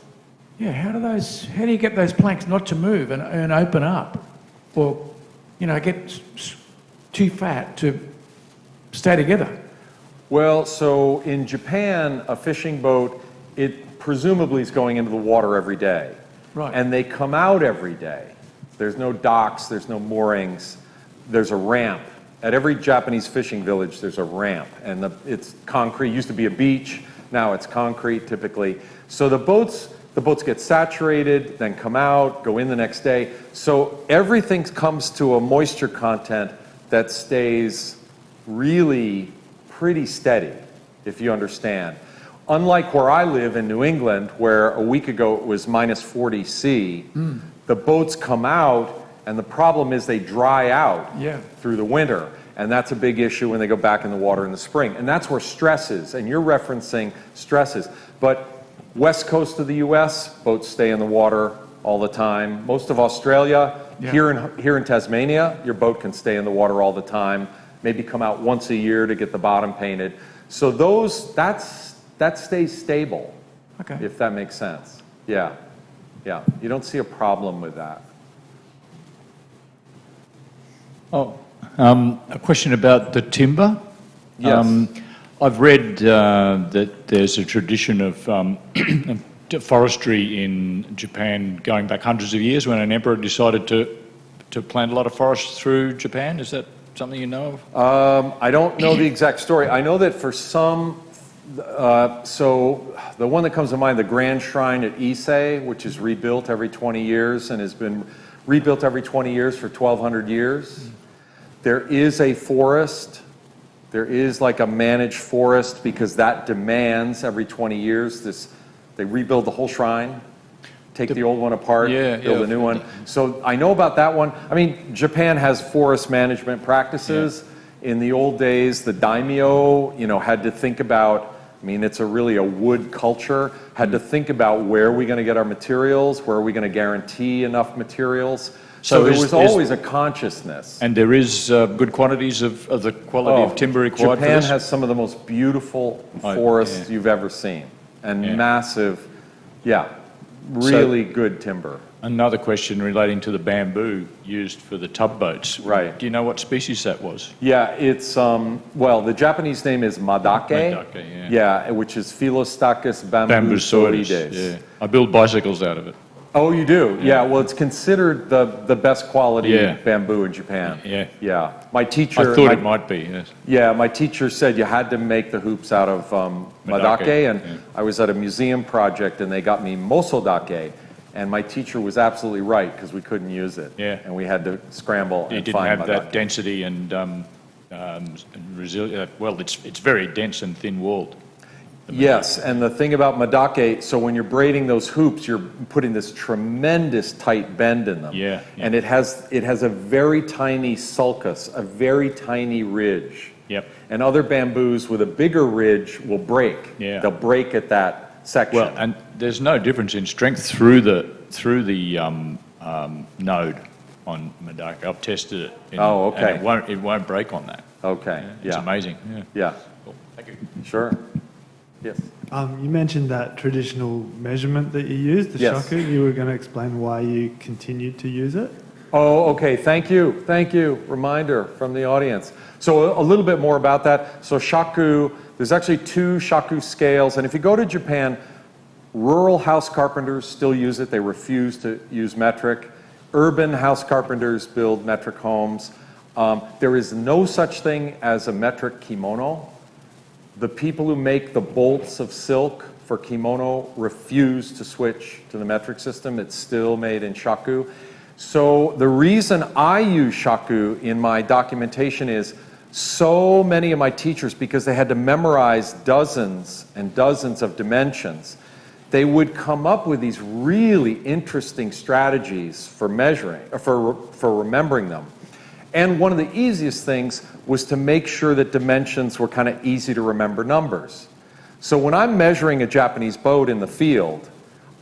yeah, how do you get those planks not to move and open up, or get too fat to stay together? Well, so in Japan, a fishing boat, it presumably is going into the water every day. Right. And they come out every day. There's no docks, there's no moorings, there's a ramp. At every Japanese fishing village, there's a ramp, and it's concrete. It used to be a beach, now it's concrete typically. So the boats get saturated, then come out, go in the next day. So everything comes to a moisture content that stays really pretty steady, if you understand. Unlike where I live in New England, where a week ago it was minus 40 C, the boats come out, and the problem is they dry out through the winter. And that's a big issue when they go back in the water in the spring. And that's where stress is, and you're referencing stresses. But west coast of the US, boats stay in the water all the time. Most of Australia, Yeah. here in Tasmania, your boat can stay in the water all the time, maybe come out once a year to get the bottom painted. So that stays stable, Okay. if that makes sense. Yeah, yeah. You don't see a problem with that. A question about the timber. Yes. I've read that there's a tradition of forestry in Japan going back hundreds of years when an emperor decided to plant a lot of forests through Japan. Is that something you know of? I don't know the exact story. I know that for some, so the one that comes to mind, the Grand Shrine at Ise, which is rebuilt every 20 years and has been rebuilt every 20 years for 1,200 years. There is a forest. There is like a managed forest because that demands every 20 years this. They rebuild the whole shrine, take the old one apart, build a new one. So I know about that one. I mean, Japan has forest management practices. In the old days, the daimyo, had to think about, I mean, it's really a wood culture, had to think about where are we going to get our materials, where are we going to guarantee enough materials. So there was always a consciousness. And there is good quantities of the quality of timber required for Japan this? has some of the most beautiful forests you've ever seen. And massive, really good timber. Another question relating to the bamboo used for the tubboats. Right. Do you know what species that was? Yeah, it's, well, the Japanese name is madake. Madake, Yeah, which is Philostachus Bambusoides. bambusoides. Yeah. I build bicycles out of it. Oh, you do? Yeah, well, it's considered the best quality Yeah. bamboo in Japan. Yeah. Yeah. My teacher... I thought it might be, yes. Yeah, my teacher said you had to make the hoops out of madake, and I was at a museum project and they got me mosodake, and my teacher was absolutely right because we couldn't use it. Yeah. And we had to scramble It and didn't find have madake. that density and resilience. Well, it's very dense and thin-walled. Yes, and the thing about madake, so when you're braiding those hoops, you're putting this tremendous tight bend in them. Yeah. And it has a very tiny sulcus, a very tiny ridge. Yep. And other bamboos with a bigger ridge will break. Yeah. They'll break at that section. Well, and there's no difference in strength through the node on Madaka. I've tested it. Oh, okay. And it won't break on that. Okay, It's yeah. amazing. Yeah. Yeah, Cool. Thank you. sure. Yes. You mentioned that traditional measurement that you used, the Yes. shaku. You were going to explain why you continued to use it? Oh, okay, thank you. Reminder from the audience. So a little bit more about that. So shaku, there's actually 2 shaku scales, and if you go to Japan, rural house carpenters still use it. They refuse to use metric. Urban house carpenters build metric homes. There is no such thing as a metric kimono. The people who make the bolts of silk for kimono refuse to switch to the metric system. It's still made in shaku. So the reason I use shaku in my documentation is so many of my teachers, because they had to memorize dozens and dozens of dimensions, they would come up with these really interesting strategies for measuring, for remembering them. And one of the easiest things was to make sure that dimensions were kind of easy to remember numbers. So when I'm measuring a Japanese boat in the field,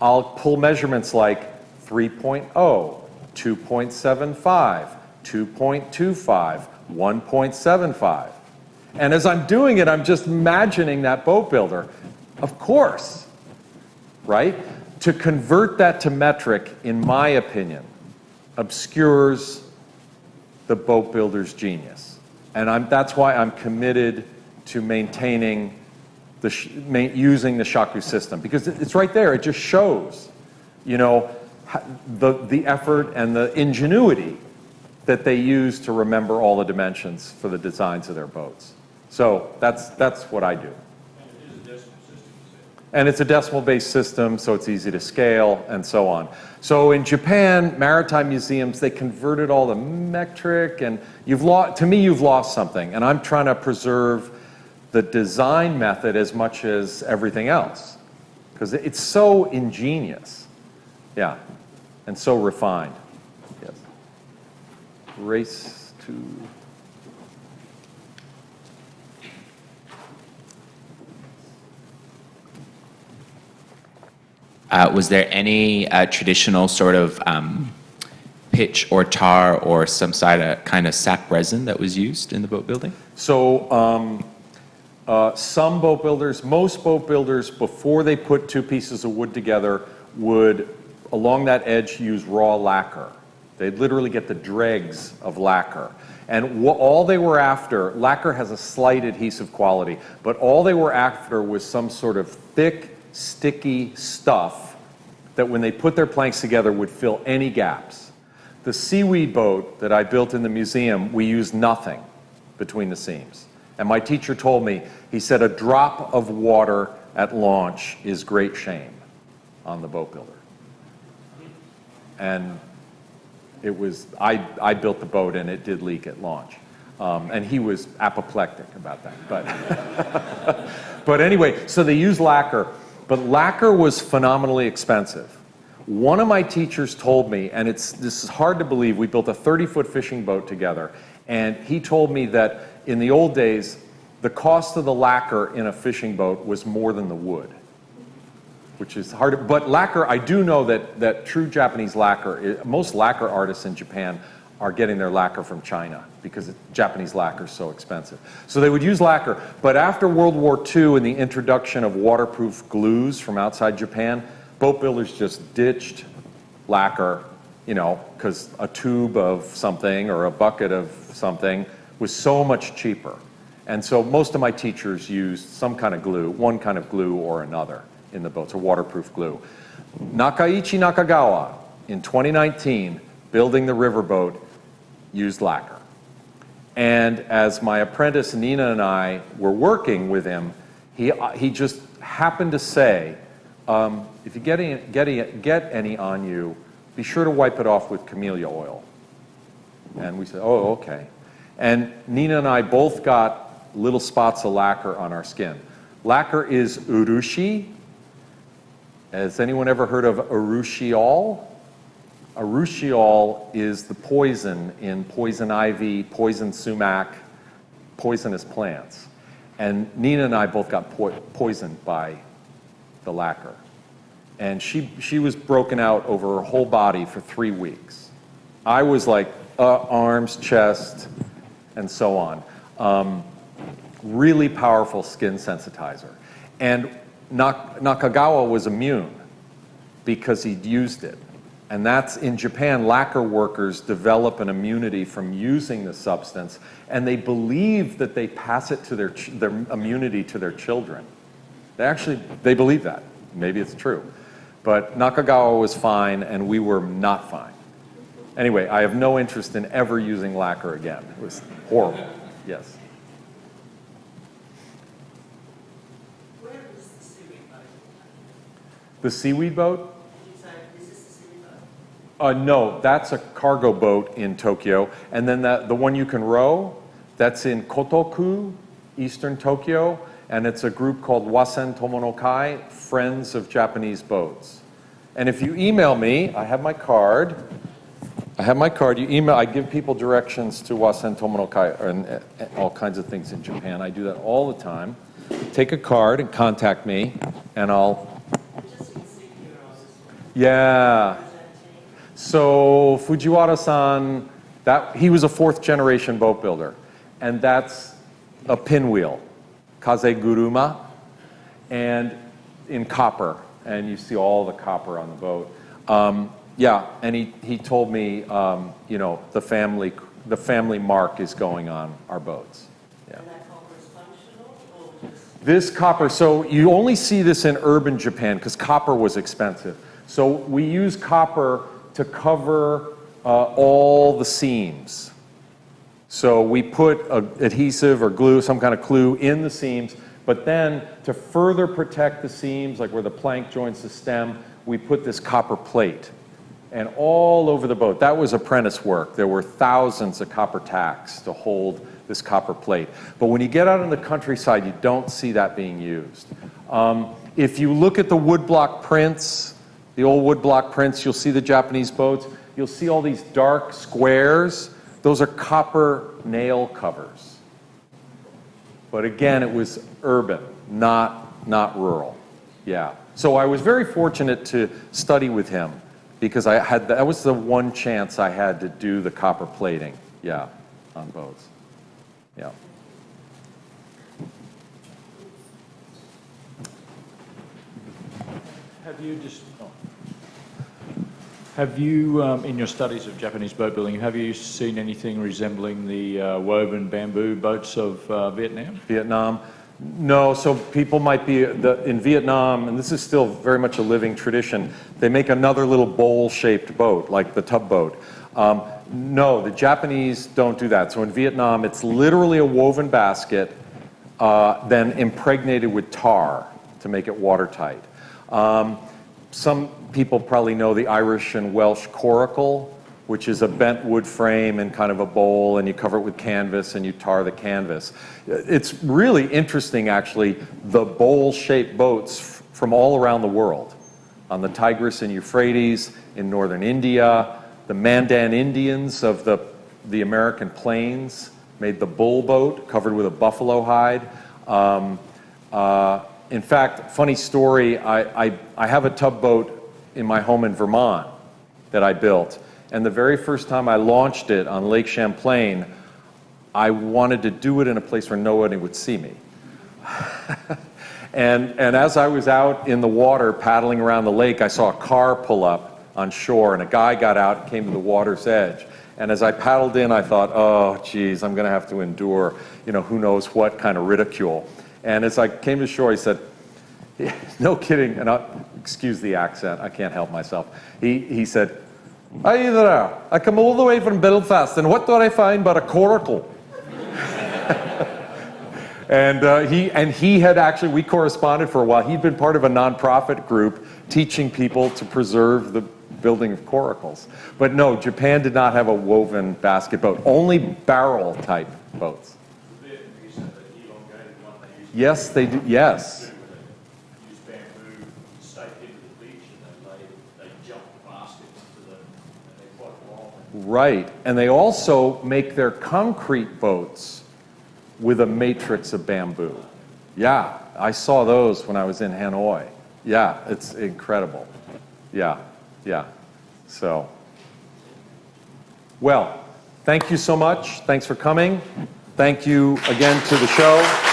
I'll pull measurements like 3.0, 2.75, 2.25, 1.75. And as I'm doing it, I'm just imagining that boat builder. Of course, right? To convert that to metric, in my opinion, obscures the boat builder's genius. And that's why I'm committed to maintaining using the shaku system, because it's right there. It just shows, the effort and the ingenuity that they use to remember all the dimensions for the designs of their boats. So that's what I do. And it's a decimal-based system, so it's easy to scale, and so on. So in Japan, maritime museums, they converted all the metric, and to me, you've lost something. And I'm trying to preserve the design method as much as everything else, because it's so ingenious, yeah, and so refined. Yes. Race to... Was there any traditional sort of pitch or tar or some kind of sap resin that was used in the boat building? So some boat builders, most boat builders, before they put two pieces of wood together, would, along that edge, use raw lacquer. They'd literally get the dregs of lacquer. And all they were after, lacquer has a slight adhesive quality, but all they were after was some sort of thick, sticky stuff that when they put their planks together would fill any gaps. The seaweed boat that I built in the museum, we used nothing between the seams. And my teacher told me, he said, a drop of water at launch is great shame on the boat builder. And it was, I built the boat and it did leak at launch. And he was apoplectic about that. But, but anyway, so they used lacquer, but lacquer was phenomenally expensive. One of my teachers told me, and this is hard to believe, we built a 30-foot fishing boat together, and he told me that in the old days, the cost of the lacquer in a fishing boat was more than the wood, which is hard. But lacquer, I do know that true Japanese lacquer, most lacquer artists in Japan are getting their lacquer from China because Japanese lacquer is so expensive. So they would use lacquer. But after World War II and the introduction of waterproof glues from outside Japan, boat builders just ditched lacquer, you know, because a tube of something or a bucket of something was so much cheaper. And so most of my teachers used some kind of glue, one kind of glue or another in the boats, a waterproof glue. Nakaichi Nakagawa, in 2019, building the riverboat, used lacquer. And as my apprentice Nina and I were working with him, he just happened to say, if you get any on you, be sure to wipe it off with camellia oil. And we said, oh, okay. And Nina and I both got little spots of lacquer on our skin. Lacquer is urushi. Has anyone ever heard of urushiol? Urushiol is the poison in poison ivy, poison sumac, poisonous plants. And Nina and I both got poisoned by the lacquer. And she was broken out over her whole body for 3 weeks. I was like arms, chest, and so on. Really powerful skin sensitizer. And Nakagawa was immune because he'd used it. And that's, in Japan, lacquer workers develop an immunity from using the substance, and they believe that they pass it to their immunity to their children. They believe that. Maybe it's true. But Nakagawa was fine, and we were not fine. Anyway, I have no interest in ever using lacquer again. It was horrible. Yes. Where is the seaweed boat? The seaweed boat? Is this the seaweed boat? No, that's a cargo boat in Tokyo. And then the one you can row, that's in Kotoku, eastern Tokyo. And it's a group called Wasen Tomonokai, Friends of Japanese Boats. And if you email me, I have my card. You email, I give people directions to Wasen Tomonokai and all kinds of things in Japan. I do that all the time. Take a card and contact me, and I'll... Yeah. So Fujiwara-san, he was a 4th generation boat builder. And that's a pinwheel. Kazeguruma, and in copper, and you see all the copper on the boat. Yeah, and he told me, you know, the family mark is going on our boats. Yeah. And that copper is functional or just... This copper, so you only see this in urban Japan because copper was expensive. So we use copper to cover all the seams. So we put adhesive or glue, some kind of glue in the seams, but then to further protect the seams, like where the plank joins the stem, we put this copper plate. And all over the boat, that was apprentice work. There were thousands of copper tacks to hold this copper plate. But when you get out in the countryside, you don't see that being used. If you look at the woodblock prints, the old woodblock prints, you'll see the Japanese boats. You'll see all these dark squares. Those are copper nail covers. But again, it was urban, not rural. Yeah. So I was very fortunate to study with him because that was the one chance I had to do the copper plating, yeah, on boats. Yeah. Have you, in your studies of Japanese boat building, have you seen anything resembling the woven bamboo boats of Vietnam? Vietnam? No, so people might be, in Vietnam, and this is still very much a living tradition, they make another little bowl-shaped boat, like the tugboat. No, the Japanese don't do that. So in Vietnam, it's literally a woven basket, then impregnated with tar to make it watertight. Some people probably know the Irish and Welsh coracle, which is a bent wood frame and kind of a bowl, and you cover it with canvas and you tar the canvas. It's really interesting, actually, the bowl-shaped boats from all around the world. On the Tigris and Euphrates, in northern India, the Mandan Indians of the American plains made the bull boat covered with a buffalo hide. In fact, funny story, I have a tugboat in my home in Vermont that I built. And the very first time I launched it on Lake Champlain, I wanted to do it in a place where nobody would see me. and as I was out in the water paddling around the lake, I saw a car pull up on shore, and a guy got out and came to the water's edge. And as I paddled in, I thought, oh, geez, I'm going to have to endure, who knows what kind of ridicule. And as I came to shore, he said, no kidding, and excuse the accent, I can't help myself. He said, "Hi there, I come all the way from Belfast, and what do I find but a coracle?" and he had actually, we corresponded for a while. He'd been part of a nonprofit group teaching people to preserve the building of coracles. But no, Japan did not have a woven basket boat, only barrel type boats. Yes, they do, yes. Right, and they also make their concrete boats with a matrix of bamboo. Yeah, I saw those when I was in Hanoi. Yeah, it's incredible. Yeah. So, well, thank you so much. Thanks for coming. Thank you again to the show.